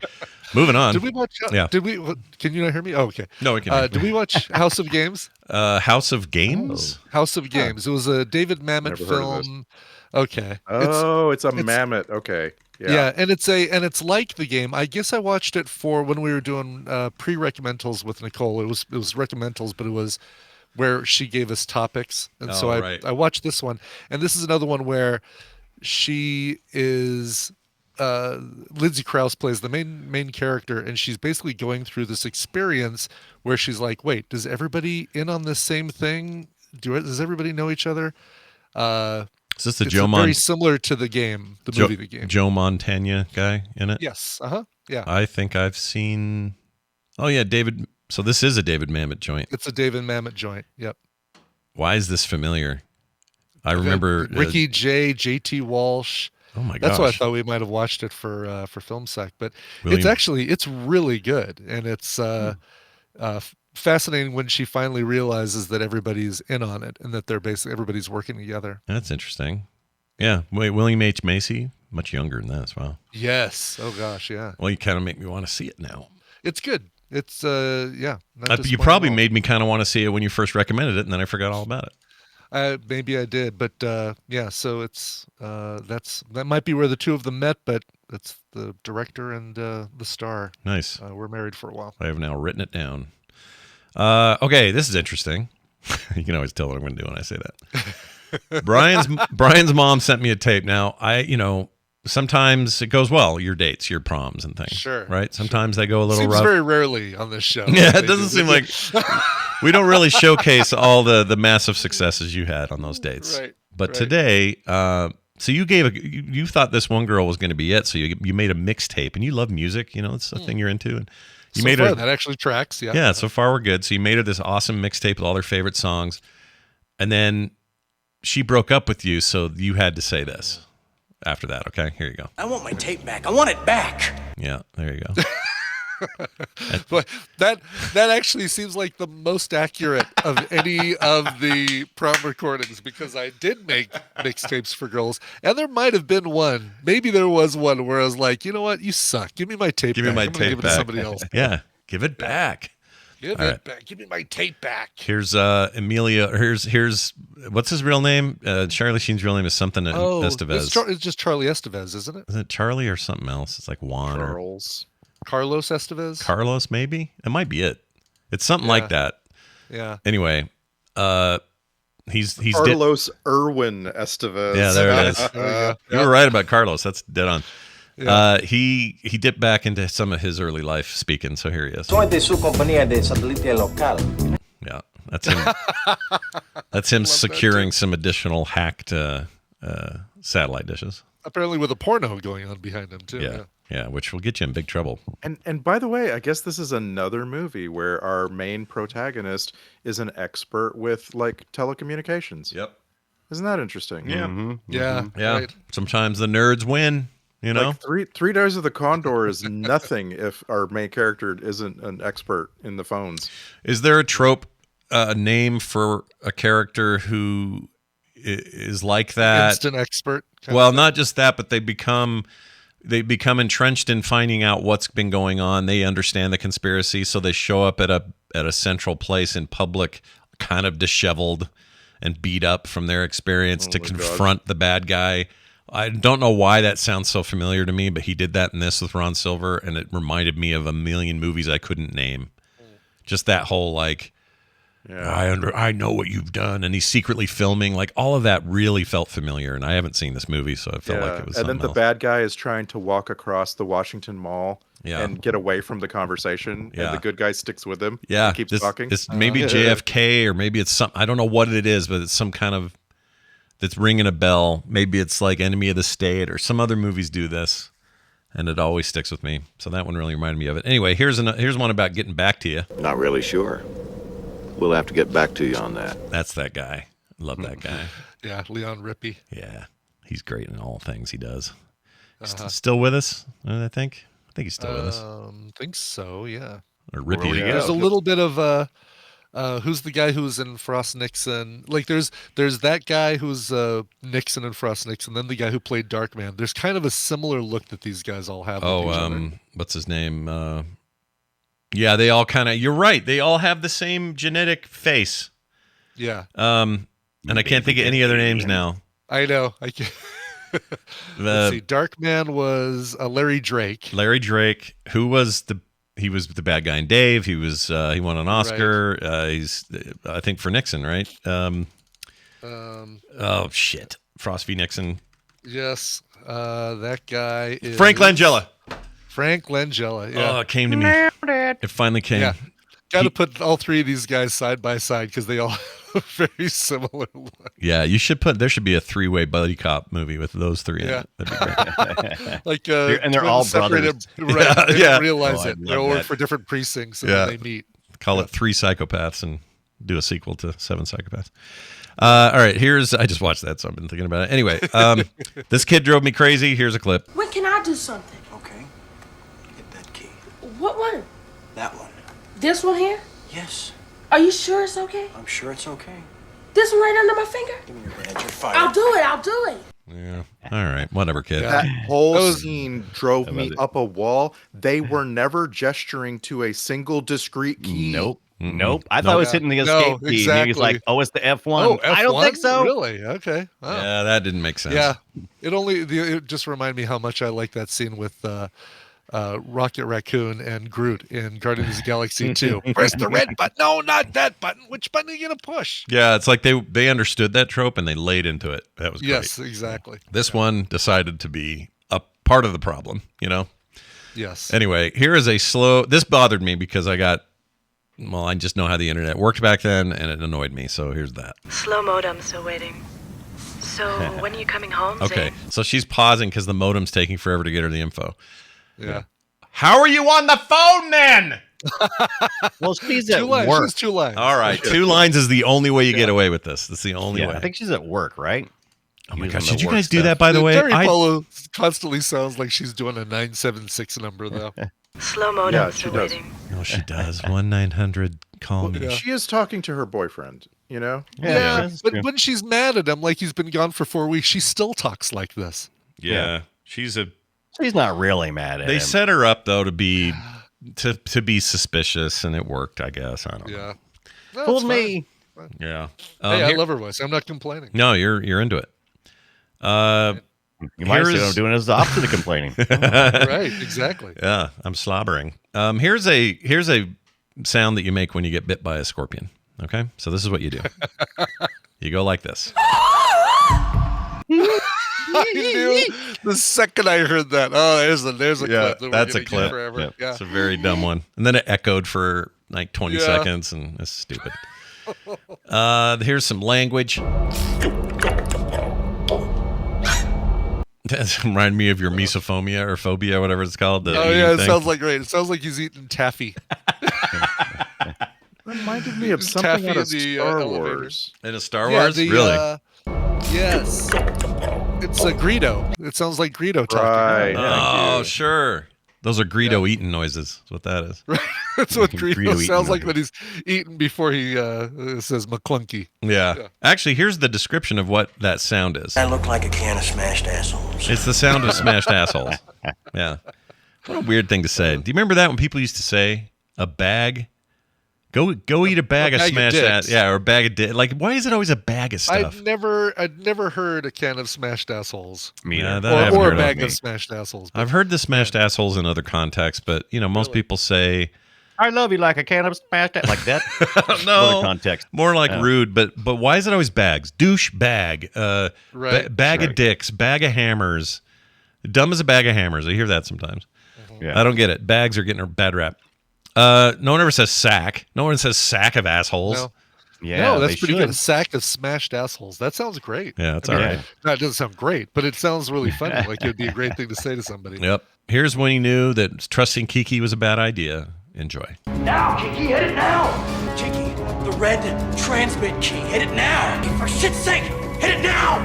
Moving on. Did we watch? Yeah. Did we? Can you not hear me? Oh, okay. No, we can. Did we watch House of Games? House of Games. House of Games. It was a David Mamet Never heard of this. film. Okay. Oh, it's a mammoth. Okay. Yeah, and it's like the game. I guess I watched it for when we were doing pre-recommendals with Nicole. It was recommendals, but it was where she gave us topics, and so I watched this one, and this is another one where she is Lindsay Krause plays the main character, and she's basically going through this experience where she's like, wait, does everybody in on the same thing? Does everybody know each other? Is this the It's Joe very similar to the game, the movie, the game. Joe Montana guy in it? Yes. Yeah. I think I've seen. Oh yeah, David. So this is a David Mamet joint. It's a David Mamet joint. Yep. Why is this familiar? I remember Ricky J, JT Walsh. Oh my gosh. That's why I thought we might have watched it for Film Sack, but William- it's really good, and it's fascinating when she finally realizes that everybody's in on it and that they're basically everybody's working together. That's interesting. Yeah. Wait, William H. Macy, much younger than this. Wow. Yes. Oh gosh, yeah. Well, you kind of make me want to see it now. It's good. It's yeah. not You disappointing probably at all. made me kind of want to see it when you first recommended it, and then I forgot all about it. Maybe I did, but yeah. So it's that might be where the two of them met, but it's the director and the star. Nice. We're married for a while. I have now written it down. Okay, this is interesting. You can always tell what I'm going to do when I say that. Brian's mom sent me a tape. Now, sometimes it goes well, your dates, your proms and things. Sure. Right? Sometimes they go a little Seems rough. very rarely on this show. Yeah, it doesn't seem like we don't really showcase all the massive successes you had on those dates. Right. But right. today, so you thought this one girl was going to be it, so you made a mixtape, and you love music, it's the thing you're into, and you So made far, that actually tracks. Yeah. Yeah, so far we're good. So you made her this awesome mixtape with all their favorite songs, and then she broke up with you, so you had to say this. after that. Okay, here you go. I want my tape back. I want it back. Yeah, there you go. But that actually seems like the most accurate of any of the prom recordings, because I did make mixtapes for girls, and there might have been one. Maybe there was one where I was like, you know what, you suck. Give me my tape. Give me back. my I'm gonna tape give it back. to somebody else. Yeah, give it back. Give All it right. back. Give me my tape back. Here's Amelia. Here's what's his real name? Charlie Sheen's real name is something Estevez. It's just Charlie Estevez, isn't it? Is it Charlie or something else? It's like Juan Charles. Carlos Estevez. Carlos, maybe. It might be it. It's something like that. Yeah. Anyway, he's Carlos Irwin Estevez. Yeah, there it is. There You were right about Carlos. That's dead on. Yeah. He dipped back into some of his early life speaking, so here he is. Soy de su compañía de satélite local. Yeah, that's him. That's him securing some additional hacked satellite dishes. Apparently with a porno going on behind him too. Yeah, which will get you in big trouble. And by the way, I guess this is another movie where our main protagonist is an expert with like telecommunications. Yep. Isn't that interesting? Yeah. Mm-hmm. Yeah. Right. Sometimes the nerds win, you know? Like three Days of the Condor is nothing if our main character isn't an expert in the phones. Is there a trope, name for a character who is like that? Instant expert. Well, not just that, but they become entrenched in finding out what's been going on. They understand the conspiracy, so they show up at a central place in public, kind of disheveled and beat up from their experience to confront the bad guy. I don't know why that sounds so familiar to me, but he did that in this with Ron Silver, and it reminded me of a million movies I couldn't name. Just that whole like, I know what you've done, and he's secretly filming. Like all of that really felt familiar, and I haven't seen this movie, so I felt like it was. And then the bad guy is trying to walk across the Washington Mall and get away from the conversation, and the good guy sticks with him. Yeah, and keeps talking. It's maybe JFK, or maybe it's some. I don't know what it is, but it's some kind of that's ringing a bell. Maybe it's like Enemy of the State, or some other movies do this, and it always sticks with me. So that one really reminded me of it. Anyway, here's one about getting back to you. Not really sure. We'll have to get back to you on that. That's that guy. Love that guy. Yeah, Leon Rippey. Yeah, he's great in all things he does. Still with us, I think. I think he's still with us. Think so, yeah. Or Rippey. There's a little bit of who's the guy who's in Frost Nixon? Like there's that guy who's Nixon and Frost Nixon, then the guy who played Darkman. There's kind of a similar look that these guys all have. What's his name? Yeah, they all kind of. You're right. They all have the same genetic face. Yeah. And I can't think of any other names now. I know. I can't. Let's see. Darkman was Larry Drake. Larry Drake, who was he was the bad guy in Dave. He was he won an Oscar. Right. He's I think for Nixon, right? Oh shit, Frost v. Nixon. Yes, that guy is Frank Langella. Frank Langella. Yeah. Oh, it came to me. It finally came. Yeah. Got to put all three of these guys side by side because they all have a very similar look. Yeah, there should be a three-way buddy cop movie with those three in it. That'd be great. Like, and they're all brothers. Right, they don't realize it. They all work for different precincts and then they meet. Call it Three Psychopaths and do a sequel to Seven Psychopaths. All right, I just watched that, so I've been thinking about it. Anyway, this kid drove me crazy. Here's a clip. When can I do something? Okay. Get that key. What one? That one. This one here? Yes. Are you sure it's okay? I'm sure it's okay. This one right under my finger? Give me your badge. You're fired. I'll do it. Yeah. All right. Whatever, kid. That whole scene drove me up a wall. They were never gesturing to a single discrete key. Nope. I thought it was hitting the escape key. Exactly. He was like, "Oh, it's the F1." Oh, F1? I don't think so. Really? Okay. Wow. Yeah, that didn't make sense. Yeah. It just reminded me how much I like that scene with Rocket Raccoon and Groot in Guardians of the Galaxy 2. Press the red button. No, not that button. Which button are you going to push? Yeah, it's like they understood that trope and they laid into it. That was great. Yes, exactly. This one decided to be a part of the problem, you know? Yes. Anyway, here is this bothered me because I just know how the internet worked back then and it annoyed me. So here's that. Slow modem, still waiting. So when are you coming home, Okay, Zane? so she's pausing because the modem's taking forever to get her the info. Yeah. How are you on the phone then? Well, she's at Two lines. work. She's 2 lines. All right, 2 lines is the only way you get away with this. That's the only way. I think she's at work, right? Oh my using gosh! the Did you work guys do stuff. that, by the way? Terry Polo constantly sounds like she's doing a 976 number, though. Slow-mo Yeah, notes she are does. waiting. No, she does. 1-900 call me. She is talking to her boyfriend, you know? Yeah, but when she's mad at him, like he's been gone for 4 weeks, she still talks like this. Yeah, she's not really mad at They him. set her up though to be suspicious, and it worked. I guess I don't know. No, Fooled it's me. fine. Yeah. Hey, I love her voice. I'm not complaining. No, you're into it. You might say what I'm doing is the opposite of complaining. Right, exactly. Yeah, I'm slobbering. Here's a sound that you make when you get bit by a scorpion. Okay, so this is what you do. You go like this. I knew the second I heard that. Oh, there's a clip. That that's we're a gonna get clip. forever. Yeah. It's a very dumb one. And then it echoed for like 20 seconds, and it's stupid. Here's some language. That reminded me of your misophonia or phobia, whatever it's called. Oh yeah, it sounds like great. It sounds like he's eating taffy. Reminded me of something out of Star Wars. In a Star Wars? Really? Yes. It's a Greedo. It sounds like Greedo talking. Oh, sure. Those are Greedo eating noises. That's what that is. That's what Greedo Greedo sounds eating like when he's eating before he says McClunky. Yeah. Actually, here's the description of what that sound is. I look like a can of smashed assholes. It's the sound of smashed assholes. Yeah. What a weird thing to say. Do you remember that when people used to say a bag? Go eat a bag of smashed ass. Yeah, or a bag of like, why is it always a bag of stuff? I'd never heard a can of smashed assholes. Yeah, that I haven't or heard a bag of. of smashed assholes. I've heard the smashed assholes in other contexts, but most people say I love you like a can of smashed like that. no Other context. More like rude, but why is it always bags? Douche bag, Right. bag of dicks, bag of hammers. Dumb as a bag of hammers. I hear that sometimes. Yeah. I don't get it. Bags are getting a bad rap. No one ever says sack. No one says sack of assholes. No. Yeah, no, that's they pretty should. good. A sack of smashed assholes. That sounds great. Yeah, that's I mean, all right. No, it doesn't sound great, but it sounds really funny. Like it would be a great thing to say to somebody. Yep. Here's when he knew that trusting Kiki was a bad idea. Enjoy. Now, Kiki, hit it now! Kiki, the red transmit key. Hit it now! For shit's sake, hit it now!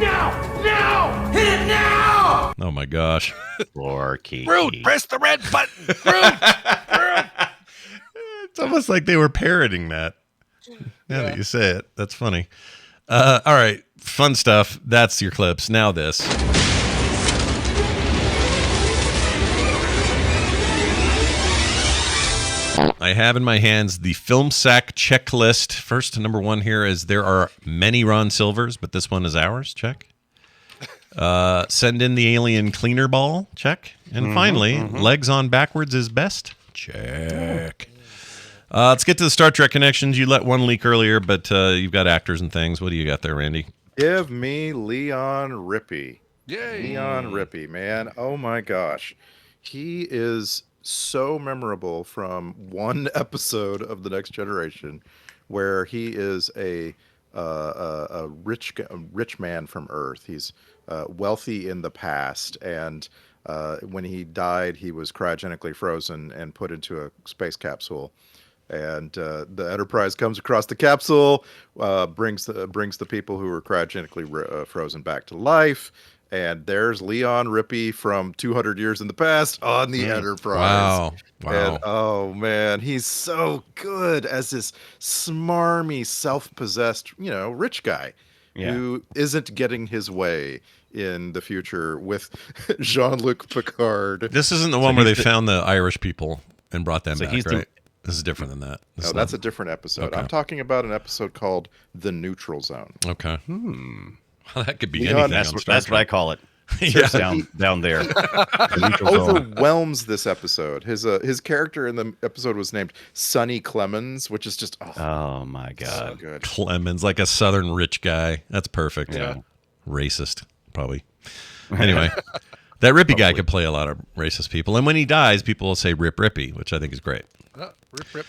Now! Now! Hit it now! Oh my gosh. Poor Kiki. Rude, press the red button. Rude. It's almost like they were parroting that. Now that you say it, that's funny. All right, fun stuff. That's your clips. Now this. I have in my hands the Film Sack checklist. First, number one here is there are many Ron Silvers, but this one is ours. Check. Send in the alien cleaner ball. Check. And finally, legs on backwards is best. Check. Let's get to the Star Trek connections. You let one leak earlier, but you've got actors and things. What do you got there, Randy? Give me Leon Rippey. Yay. Leon Rippey, man. Oh my gosh. He is so memorable from one episode of The Next Generation where he is a rich man from Earth. He's wealthy in the past, and when he died, he was cryogenically frozen and put into a space capsule. And the Enterprise comes across the capsule, brings the people who were cryogenically frozen back to life. And there's Leon Rippey from 200 years in the past on the Enterprise. Wow. And oh man, he's so good as this smarmy, self-possessed, rich guy who isn't getting his way in the future with Jean-Luc Picard. This isn't the one where they found the Irish people and brought them back, he's right? This is different than that. No, that's a different episode. Okay. I'm talking about an episode called The Neutral Zone. Okay. Well, that could be Leon, anything. That's what I call it. Yeah. down there. Overwhelms this episode. His character in the episode was named Sonny Clemens, which is just oh my god, so good. Clemens, like a southern rich guy. That's perfect. Yeah. Racist, probably. Anyway, that Rippy guy could play a lot of racist people, and when he dies, people will say "Rip Rippy," which I think is great. Rip, rip.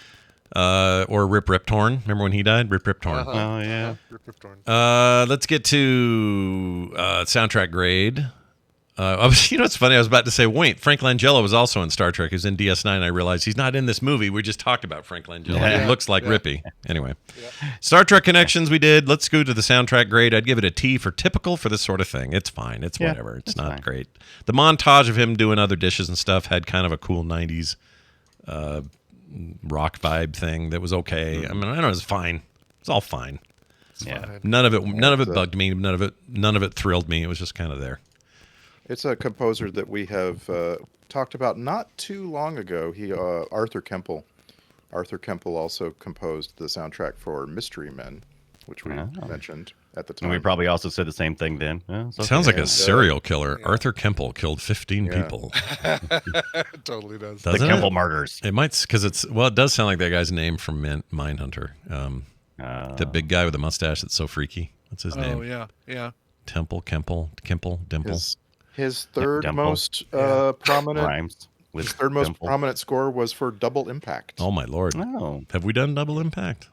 Or Rip Torn. Remember when he died? Rip Torn. Oh yeah. Rip, rip, torn. Let's get to soundtrack grade. It's funny. I was about to say, wait, Frank Langella was also in Star Trek. He was in DS9. And I realized he's not in this movie. We just talked about Frank Langella. It looks like Rippy. Anyway, Star Trek Connections we did. Let's go to the soundtrack grade. I'd give it a T for typical for this sort of thing. It's fine. It's whatever. It's not fine. Great. The montage of him doing other dishes and stuff had kind of a cool 90s rock vibe thing that was okay. I mean, I don't know. It was fine. It's all fine. None of it bugged me. None of it thrilled me. It was just kind of there. It's a composer that we have talked about not too long ago. Arthur Kemple. Arthur Kemple also composed the soundtrack for Mystery Men, which we mentioned at the time. And we probably also said the same thing then. Sounds like a serial killer. Arthur Kemple killed 15 people. Totally does. The Kemple murders. It might, because it does sound like that guy's name from Mindhunter. The big guy with the mustache that's so freaky. What's his name? Oh, yeah. Kemple, Dimple. His third most prominent rhymes with his third most prominent score was for Double Impact. Oh my lord! Oh. Have we done Double Impact?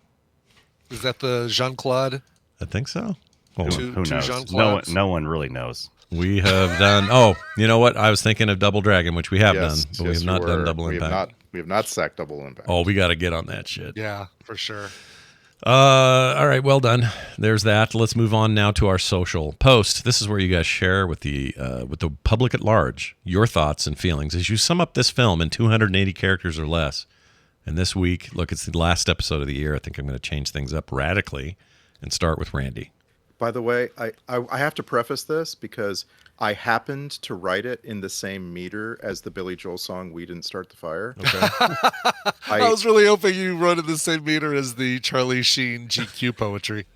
Is that the Jean-Claude? I think so. Who knows? No one really knows. We have done. Oh, you know what? I was thinking of Double Dragon, which we have done, but we have not done Double Impact. We have not sacked Double Impact. Oh, we got to get on that shit. Yeah, for sure. All right, well done. There's that. Let's move on now to our social post. This is where you guys share with the public at large your thoughts and feelings as you sum up this film in 280 characters or less. And this week, look, it's the last episode of the year. I think I'm going to change things up radically and start with Randy. By the way, I have to preface this because I happened to write it in the same meter as the Billy Joel song "We Didn't Start the Fire." Okay. I was really hoping you wrote in the same meter as the Charlie Sheen GQ poetry.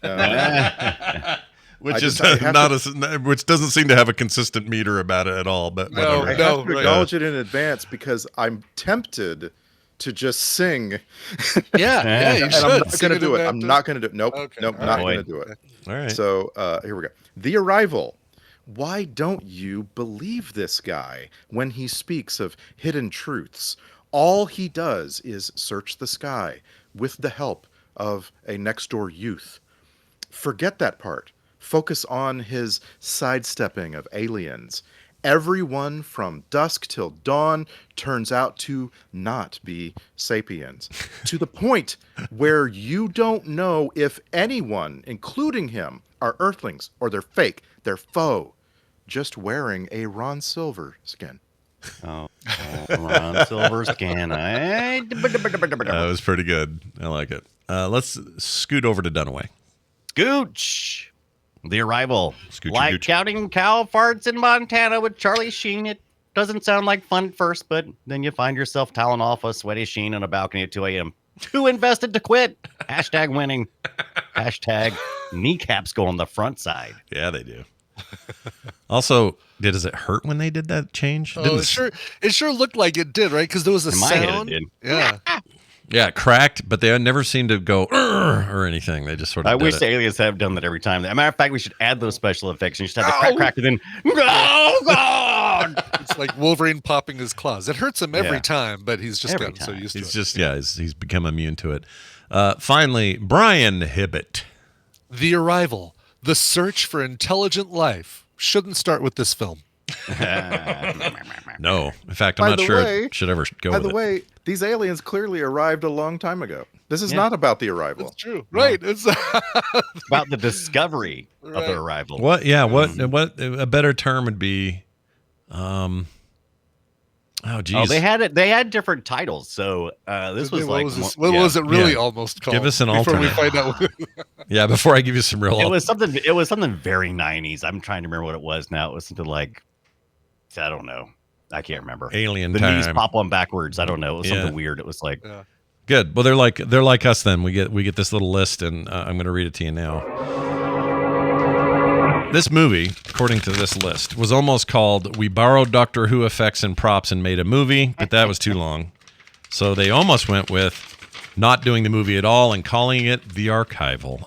Which doesn't seem to have a consistent meter about it at all. But I have to acknowledge it in advance because I'm tempted to just sing. Yeah, you should. I'm not going to do it. I'm not going to do it. Nope, not going to do it. All right. So here we go. The Arrival. Why don't you believe this guy when he speaks of hidden truths? All he does is search the sky with the help of a next-door youth. Forget that part. Focus on his sidestepping of aliens. Everyone from dusk till dawn turns out to not be sapiens. To the point where you don't know if anyone, including him, are Earthlings or they're fake, they're faux. Just wearing a Ron Silver skin. Oh, Ron Silver skin. That was pretty good. I like it. Let's scoot over to Dunaway. Scooch. The Arrival. Scoochie gooch. Counting cow farts in Montana with Charlie Sheen. It doesn't sound like fun at first, but then you find yourself toweling off a sweaty Sheen on a balcony at 2 a.m. Too invested to quit. Hashtag winning. Hashtag kneecaps go on the front side. Yeah, they do. Also, does it hurt when they did that change? Oh, it sure looked like it did, right? Because there was a sound. It did. Yeah. Yeah, it cracked, but they never seemed to go or anything. They just sort of. I wish the aliens have done that every time. As a matter of fact, we should add those special effects. And you should have the crack, and then oh god! It's like Wolverine popping his claws. It hurts him every time, but he's just gotten so used to it. He's become immune to it. Finally, Brian Hibbett. The Arrival. The search for intelligent life shouldn't start with this film. No. In fact, I'm not sure it should ever go with it. By the way, these aliens clearly arrived a long time ago. This is not about the arrival. That's true. Right. It's about the discovery of the arrival. What? Yeah. What a better term would be. Oh, geez. Oh, they had different titles. So this was like what was it really almost called? Give us an alternate. Before we find out. Yeah, before I give you some real. It was something very 90s. I'm trying to remember what it was now. It was something like, I don't know. I can't remember. Alien the time. knees pop on backwards. I don't know. It was something weird. It was like good. Well, they're like us. Then we get this little list, and I'm going to read it to you now. This movie, according to this list, was almost called "We Borrowed Doctor Who Effects and Props and Made a Movie," but that was too long. So they almost went with not doing the movie at all and calling it The Archival.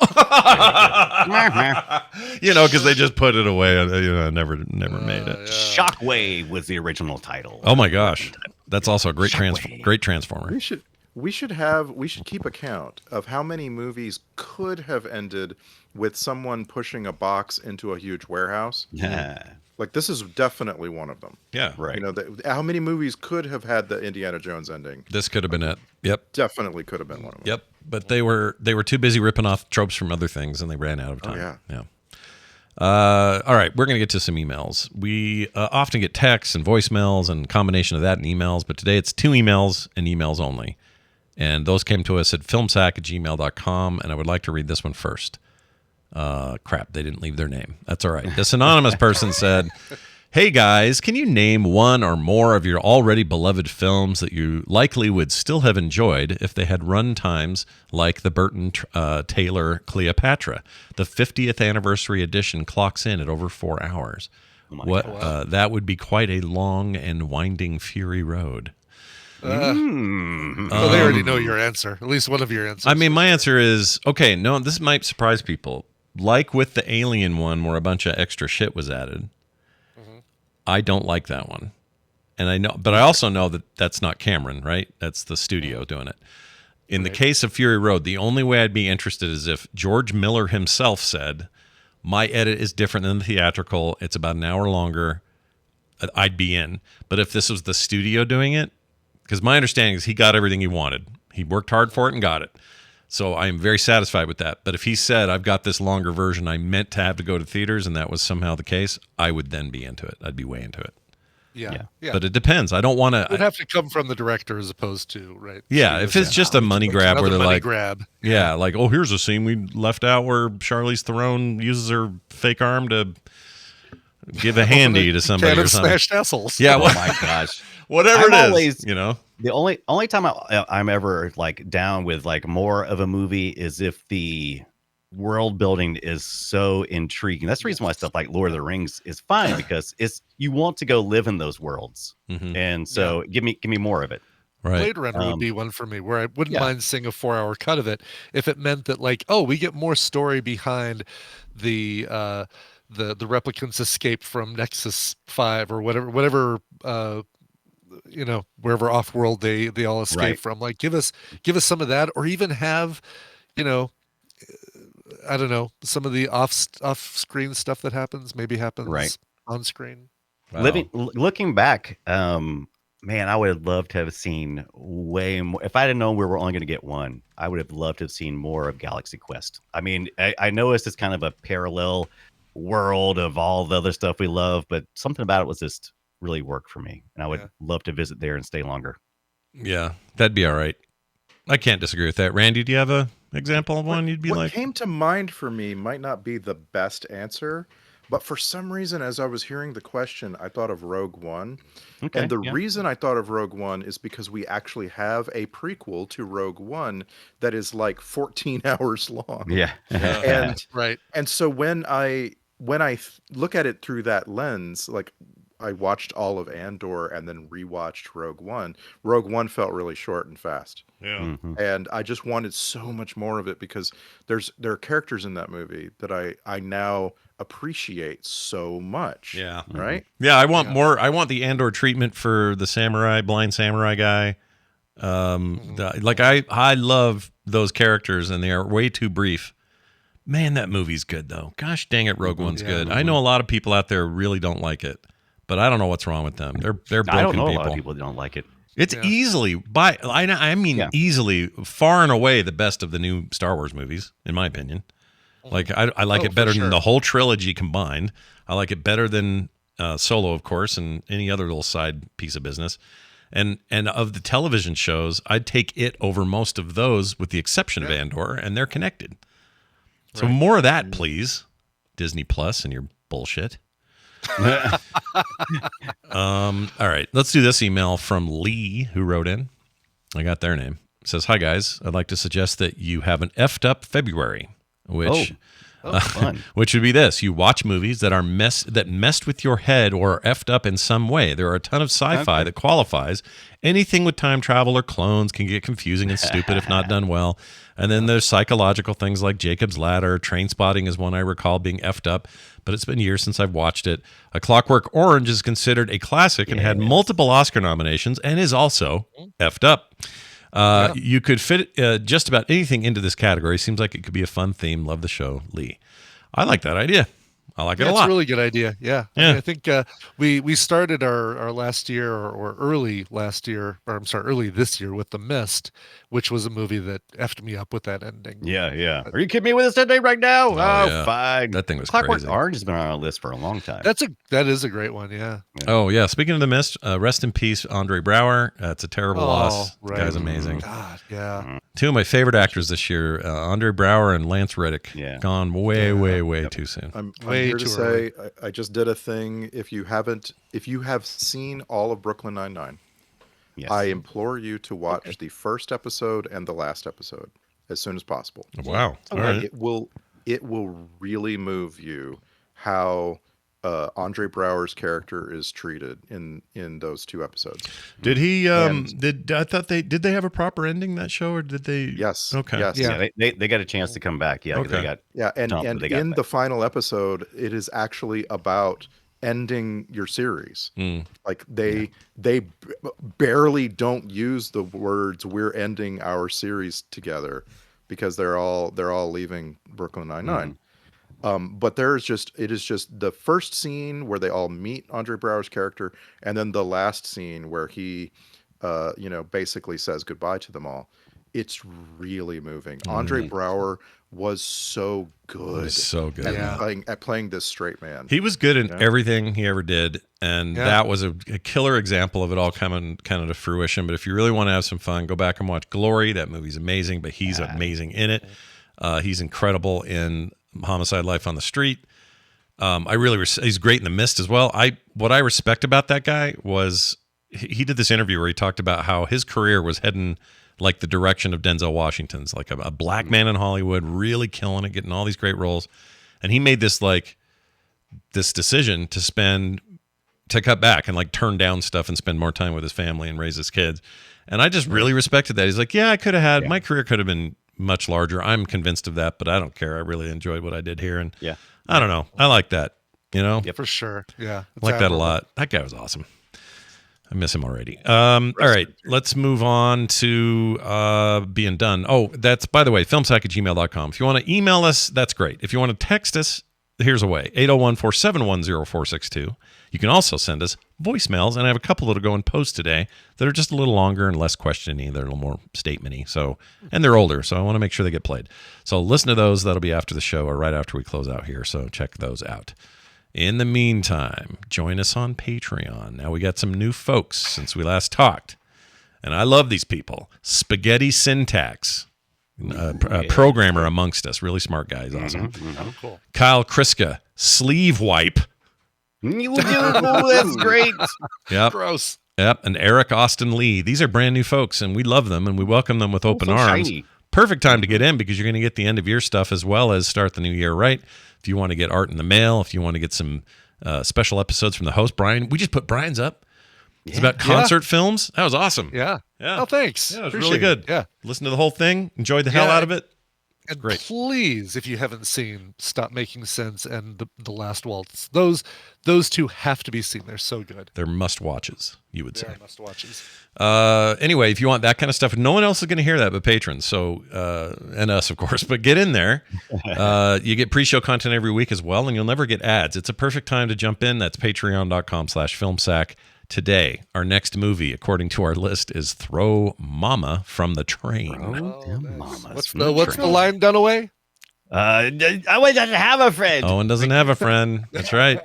Because they just put it away and never made it. Shockwave was the original title. Oh my gosh, that's also a great transformer. We should keep account of how many movies could have ended with someone pushing a box into a huge warehouse. Like, this is definitely one of them. Yeah. Right. You know, how many movies could have had the Indiana Jones ending? This could have been it. Yep. Definitely could have been one of them. Yep. But they were too busy ripping off tropes from other things, and they ran out of time. Oh, yeah. All right, we're going to get to some emails. We often get texts and voicemails and combination of that and emails, but today it's 2 emails and emails only. And those came to us at filmsack@gmail.com, and I would like to read this one first. Crap, they didn't leave their name. That's all right. This anonymous person said, "Hey guys, can you name one or more of your already beloved films that you likely would still have enjoyed if they had run times like the Burton Taylor Cleopatra? The 50th anniversary edition clocks in at over 4 hours. That would be quite a long and winding Fury Road." Well, they already know your answer. At least one of your answers. I mean, my answer is, okay, no, this might surprise people. Like with the Alien one where a bunch of extra shit was added, I don't like that one. And I know, but I also know that that's not Cameron, right? That's the studio doing it. In the case of Fury Road, the only way I'd be interested is if George Miller himself said, my edit is different than the theatrical. It's about an hour longer. I'd be in. But if this was the studio doing it, because my understanding is he got everything he wanted. He worked hard for it and got it. So I am very satisfied with that. But if he said, I've got this longer version I meant to have to go to theaters, and that was somehow the case, I would then be into it. I'd be way into it. Yeah. But it depends. I don't want to. It would have to come from the director as opposed to, right? Yeah, if it's just a money grab where they're like, grab. Yeah, like, oh, here's a scene we left out where Charlize Theron uses her fake arm to give a handy to somebody or something. Smashed assholes. Yeah, Oh my gosh. whatever I'm it is, always- you know. The only time I'm ever like down with like more of a movie is if the world building is so intriguing. That's the reason why stuff like Lord of the Rings is fine, because it's you want to go live in those worlds, and so give me more of it. Right. Blade Runner would be one for me, where I wouldn't mind seeing a 4-hour cut of it if it meant that, like, oh, we get more story behind the replicants' escape from Nexus 5 or whatever wherever off world they all escape from. Like, give us some of that, or even have, I don't know, some of the off screen stuff that happens on screen. Wow. Looking back, man, I would have loved to have seen way more. If I didn't know we were only going to get one, I would have loved to have seen more of Galaxy Quest. I mean, I know it's just kind of a parallel world of all the other stuff we love, but something about it was just really worked for me, and I would love to visit there and stay longer. Yeah, that'd be all right. I can't disagree with that. Randy, do you have a example of one you'd be what like? What came to mind for me might not be the best answer, but for some reason, as I was hearing the question, I thought of Rogue One. Okay, and the reason I thought of Rogue One is because we actually have a prequel to Rogue One that is like 14 hours long. Yeah. And right. And so when I look at it through that lens, like, I watched all of Andor and then rewatched Rogue One. Rogue One felt really short and fast. Yeah. And I just wanted so much more of it, because there are characters in that movie that I now appreciate so much. Yeah. Right? Yeah, I want more. I want the Andor treatment for the blind samurai guy. I love those characters, and they are way too brief. Man, that movie's good though. Gosh dang it, Rogue One's good. I know a lot of people out there really don't like it, but I don't know what's wrong with them. They're broken people. I don't know a lot of people that don't like it. It's easily easily far and away the best of the new Star Wars movies, in my opinion. Like, I like it better than the whole trilogy combined. I like it better than Solo, of course, and any other little side piece of business. And of the television shows, I'd take it over most of those, with the exception of Andor, and they're connected. So more of that, please, Disney Plus and your bullshit. All right, let's do this email from Lee, who wrote in. I got their name. It says, "Hi guys, I'd like to suggest that you have an effed up February, which which would be this: you watch movies that messed with your head or are effed up in some way. There are a ton of sci-fi that qualifies. Anything with time travel or clones can get confusing and stupid if not done well. And then there's psychological things like Jacob's Ladder. Trainspotting is one I recall being effed up, but it's been years since I've watched it. A Clockwork Orange is considered a classic and had multiple Oscar nominations and is also effed up. You could fit just about anything into this category. Seems like it could be a fun theme. Love the show, Lee." I like that idea. I like it Yeah, a it's lot. a really good idea. Yeah. I Yeah. mean, I think we started our last year or early last year, or I'm sorry, early this year with The Mist, which was a movie that effed me up with that ending. Yeah. Are you kidding me with this ending right now? Oh, yeah. Fine. That thing was Clockwork crazy. Orange has been on our list for a long time. That is a great one. Yeah. Oh, yeah. Speaking of The Mist, rest in peace, Andre Braugher. It's a terrible loss. Right. The guy's amazing. God, yeah. Two of my favorite actors this year, Andre Braugher and Lance Reddick. Yeah. Gone way too soon. I'm Way here to too say I just did a thing. If you have seen all of Brooklyn Nine-Nine, Yes. I implore you to watch the first episode and the last episode as soon as possible. Wow. All right. It will really move you how Andre Braugher's character is treated in those 2 episodes. Did he did they have a proper ending, that show, or did they? Yes. Okay. Yes. Yeah, they got a chance to come back. Yeah, Okay. they got And stumped, but they got in back. the final episode, it is actually about ending your series. Like they barely don't use the words "we're ending our series together" because they're all leaving Brooklyn Nine-Nine. But it is just the first scene where they all meet Andre Braugher's character, and then the last scene where he, basically says goodbye to them all. It's really moving. Andre Braugher was so good. At playing this straight man. He was good in everything he ever did, and that was a killer example of it all coming kind of to fruition. But if you really want to have some fun, go back and watch Glory. That movie's amazing, but he's amazing in it. He's incredible in Homicide: Life on the Street. He's great in The Mist as well. What I respect about that guy was he did this interview where he talked about how his career was heading like the direction of Denzel Washington's, like a black man in Hollywood, really killing it, getting all these great roles. And he made this decision to cut back and like turn down stuff and spend more time with his family and raise his kids. And I just really respected that. He's like, yeah, my career could have been much larger. I'm convinced of that, but I don't care. I really enjoyed what I did here. And I don't know. I like that, Yeah, for sure. Yeah. I like that a lot. That guy was awesome. I miss him already. All right, let's move on to being done. Oh, that's, by the way, filmsack@gmail.com. If you want to email us, that's great. If you want to text us, here's a way, 801-471-0462. You can also send us voicemails, and I have a couple that'll go in post today that are just a little longer and less questioning. They're a little more statement-y, and they're older, so I want to make sure they get played. So listen to those. That'll be after the show or right after we close out here, so check those out. In the meantime, join us on Patreon. Now we got some new folks since we last talked, and I love these people. Spaghetti Syntax, a programmer amongst us, really smart guy. He's awesome. Oh, cool. Kyle Kriska, Sleeve Wipe. That's great. Yep. Gross. Yep. And Eric Austin Lee. These are brand new folks, and we love them, and we welcome them with open so arms. shiny. Perfect time to get in because you're going to get the end of year stuff as well as start the new year right. If you want to get art in the mail, if you want to get some special episodes from the host, Brian. We just put Brian's up. It's about concert films. That was awesome. Yeah. Yeah. Oh, thanks. Yeah, it was Appreciate really good. it. Yeah. Listen to the whole thing. Enjoyed the hell out of it. And Great. please, if you haven't seen Stop Making Sense and the Last Waltz, those two have to be seen. They're so good. They're must watches, you would say. They're must watches. Anyway, if you want that kind of stuff, no one else is going to hear that but patrons. So, and us, of course, but get in there. You get pre-show content every week as well, and you'll never get ads. It's a perfect time to jump in. That's patreon.com/filmsack. Today, our next movie, according to our list, is Throw Mama from the Train. What's the line, Dunaway? Owen doesn't have a friend. Owen doesn't have a friend. That's right.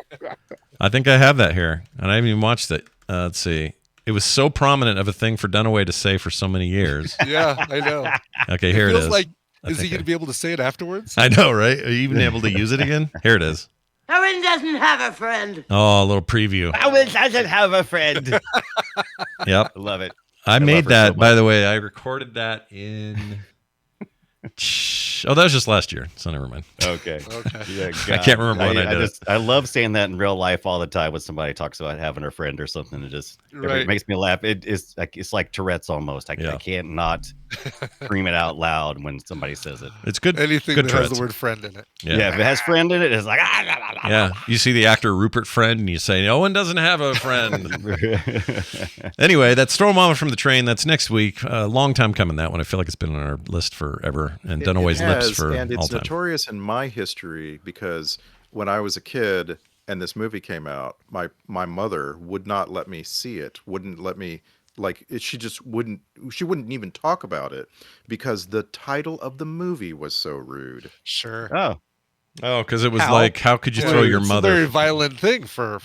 I think I have that here, and I haven't even watched it. Let's see. It was so prominent of a thing for Dunaway to say for so many years. Yeah, I know. Okay, here it is. Like, is he going to be able to say it afterwards? I know, right? Are you even able to use it again? Here it is. Owen doesn't have a friend. Oh, a little preview. Owen doesn't have a friend. Yep. I love it. I made that, by the way. I recorded that in... Oh, that was just last year, so never mind. Okay. Yeah, I can't remember when I did it. I love saying that in real life all the time when somebody talks about having a friend or something. It makes me laugh. It's like Tourette's almost. I can't not scream it out loud when somebody says it. It's good. Anything good that Tourette's. has the word friend in it. Yeah, if it has friend in it, it's like yeah. You see the actor Rupert Friend, and you say, Owen doesn't have a friend. Anyway, that's Throw Mama from the Train. That's next week. Long time coming, that one. I feel like it's been on our list forever. And Dunaway's lips for and it's all time. notorious in my history because when I was a kid and this movie came out, my mother would not let me see it. Wouldn't let me she just wouldn't. She wouldn't even talk about it because the title of the movie was so rude. Sure. Oh, because it was how could you throw your it's mother? a very violent thing for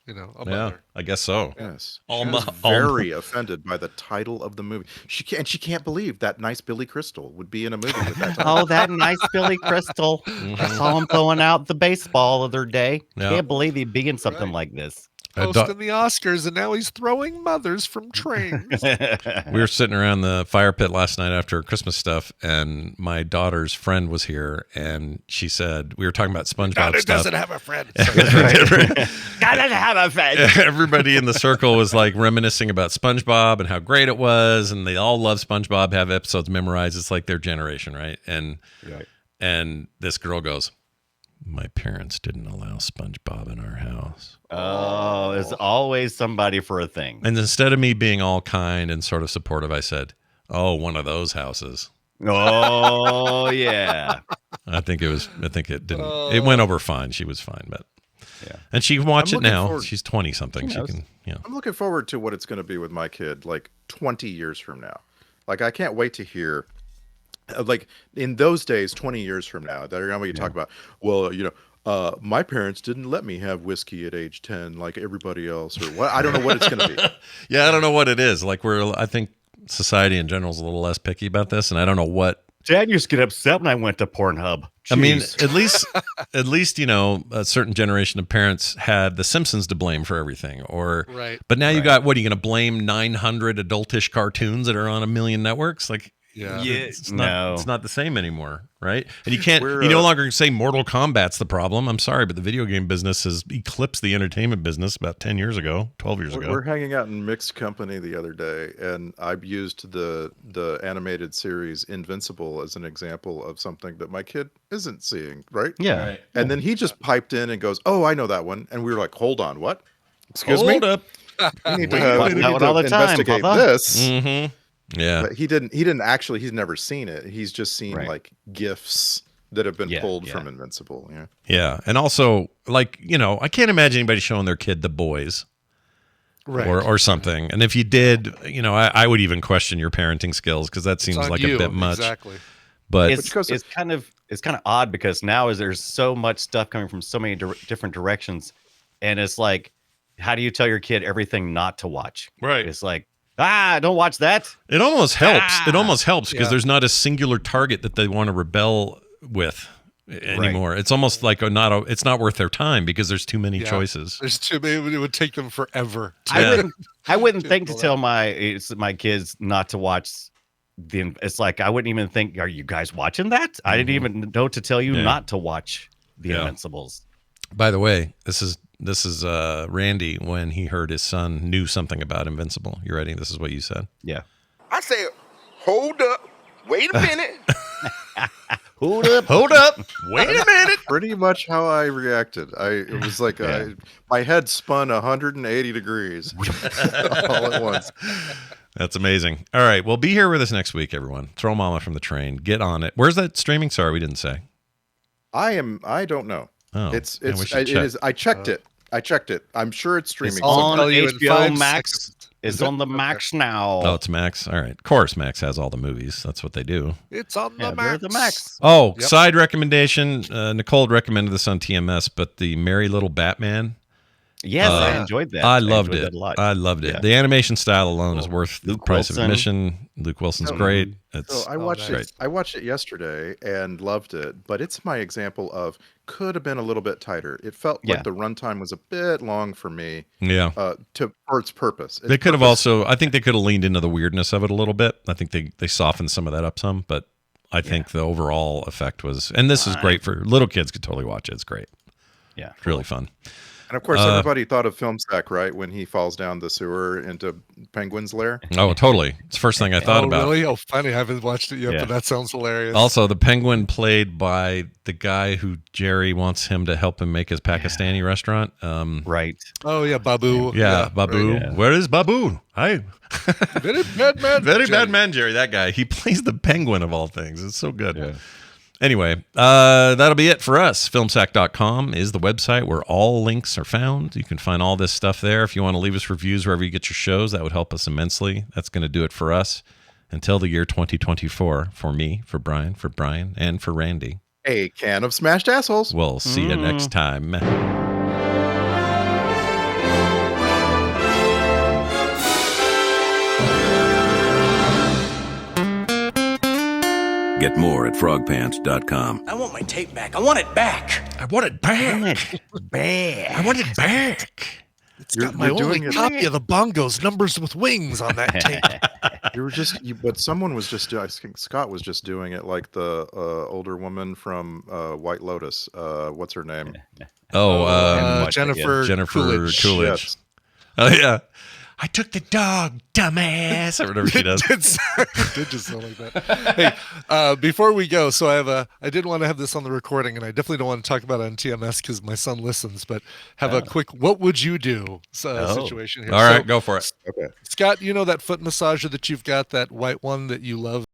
a mother. I guess so. Yes, All she was very offended by the title of the movie. She can't believe that nice Billy Crystal would be in a movie with that title. Oh, that nice Billy Crystal. I saw him throwing out the baseball the other day. Yeah. Can't believe he'd be in something like this. Hosting the Oscars, and now he's throwing mothers from trains. We were sitting around the fire pit last night after Christmas stuff, and my daughter's friend was here, and she said, we were talking about SpongeBob God, it stuff. doesn't have a friend. God doesn't have a friend. Everybody in the circle was like reminiscing about SpongeBob and how great it was, and they all love SpongeBob, have episodes memorized. It's like their generation, right? And this girl goes, my parents didn't allow SpongeBob in our house. Oh, there's always somebody for a thing. And instead of me being all kind and sort of supportive, I said, oh, one of those houses. Oh, yeah. I think it didn't. It went over fine. She was fine, but and she can watch it now. She's 20 something. She can, I'm looking forward to what it's going to be with my kid, like 20 years from now. Like I can't wait to hear. Like in those days, 20 years from now, they're going to talk about, well, my parents didn't let me have whiskey at age 10 like everybody else, or what. I don't know what it's going to be. Yeah, I don't know what it is. Like I think society in general is a little less picky about this, and I don't know what. Dad used to get upset when I went to Pornhub. Jeez. I mean, at least a certain generation of parents had The Simpsons to blame for everything, Right. But now you got what? Are you going to blame 900 adultish cartoons that are on a million networks? Like. Yeah, it's not the same anymore, right? And you no longer say Mortal Kombat's the problem. I'm sorry, but the video game business has eclipsed the entertainment business about 10 years ago, 12 years ago. We're hanging out in mixed company the other day, and I used the animated series Invincible as an example of something that my kid isn't seeing, right? Yeah. Right. And then he just piped in and goes, "Oh, I know that one," and we were like, "Hold on, what? Excuse me? Hold up. We need to investigate this." Mm-hmm. Yeah, but he didn't actually. He's never seen it. He's just seen like GIFs that have been pulled from Invincible. Yeah, and also like I can't imagine anybody showing their kid The Boys, right, or something. And if you did, I would even question your parenting skills because that seems like a bit much. Exactly. But it's kind of odd because now there's so much stuff coming from so many different directions, and it's like, how do you tell your kid everything not to watch? Right. It's like. Don't watch that. It almost helps. It almost helps because there's not a singular target that they want to rebel with anymore. Right. It's almost like it's not worth their time because there's too many choices. There's too many. It would take them forever. I wouldn't think to tell my kids not to watch it's like I wouldn't even think, are you guys watching that? I didn't even know to tell you not to watch The Invincibles. By the way, this is Randy when he heard his son knew something about Invincible. You ready? This is what you said. Yeah. I said, hold up. Wait a minute. Hold up. Wait a minute. Pretty much how I reacted. It was like my head spun 180 degrees all at once. That's amazing. All right. Well, be here with us next week, everyone. Throw Mama from the train. Get on it. Where's that streaming? Sorry, we didn't say. I don't know. Oh, it is. I checked it. I'm sure it's streaming. It's on HBO Max. It's on the Max now. Oh, it's Max. All right. Of course, Max has all the movies. That's what they do. It's on the Max. Oh, side recommendation. Nicole recommended this on TMS, but the Merry Little Batman. Yes, I enjoyed that. I loved it. A lot. I loved it. The animation style alone is worth the price of admission. Luke Wilson's great. I watched it. I watched it yesterday and loved it, but it's my example of could have been a little bit tighter. It felt like the runtime was a bit long for me. Yeah. For its purpose. They could have also. I think they could have leaned into the weirdness of it a little bit. I think they softened some of that up some, but I think the overall effect was. And this is great for little kids. Could totally watch it. It's great. Yeah. It's really fun. And of course, everybody thought of Film Sack, right? When he falls down the sewer into Penguin's lair. Oh, totally. It's the first thing I thought about. Really? Oh, funny. I haven't watched it yet, but that sounds hilarious. Also, the penguin played by the guy who Jerry wants him to help him make his Pakistani restaurant. Right. Oh, yeah, Babu. Yeah, Babu. Right, Where is Babu? Hi. Very bad man. Very bad man, Jerry. That guy. He plays the penguin of all things. It's so good. Yeah. Anyway, that'll be it for us. Filmsack.com is the website where all links are found. You can find all this stuff there. If you want to leave us reviews wherever you get your shows, that would help us immensely. That's going to do it for us until the year 2024. For me, for Brian, and for Randy. A can of smashed assholes. We'll see you next time. Get more at frogpants.com. I want my tape back. I want it back. I want it back. I want it back. It's got my only copy of the Bongos Numbers with Wings on that tape. But someone was just, I think Scott was just doing it like the older woman from White Lotus. What's her name? Jennifer Coolidge. Yes. Oh, yeah. I took the dog, dumbass. Or whatever she does. It did just sound like that. Hey, before we go, so I did want to have this on the recording, and I definitely don't want to talk about it on TMS because my son listens, but have a quick what would you do situation here. All right, go for it. Okay. Scott, you know that foot massager that you've got, that white one that you love?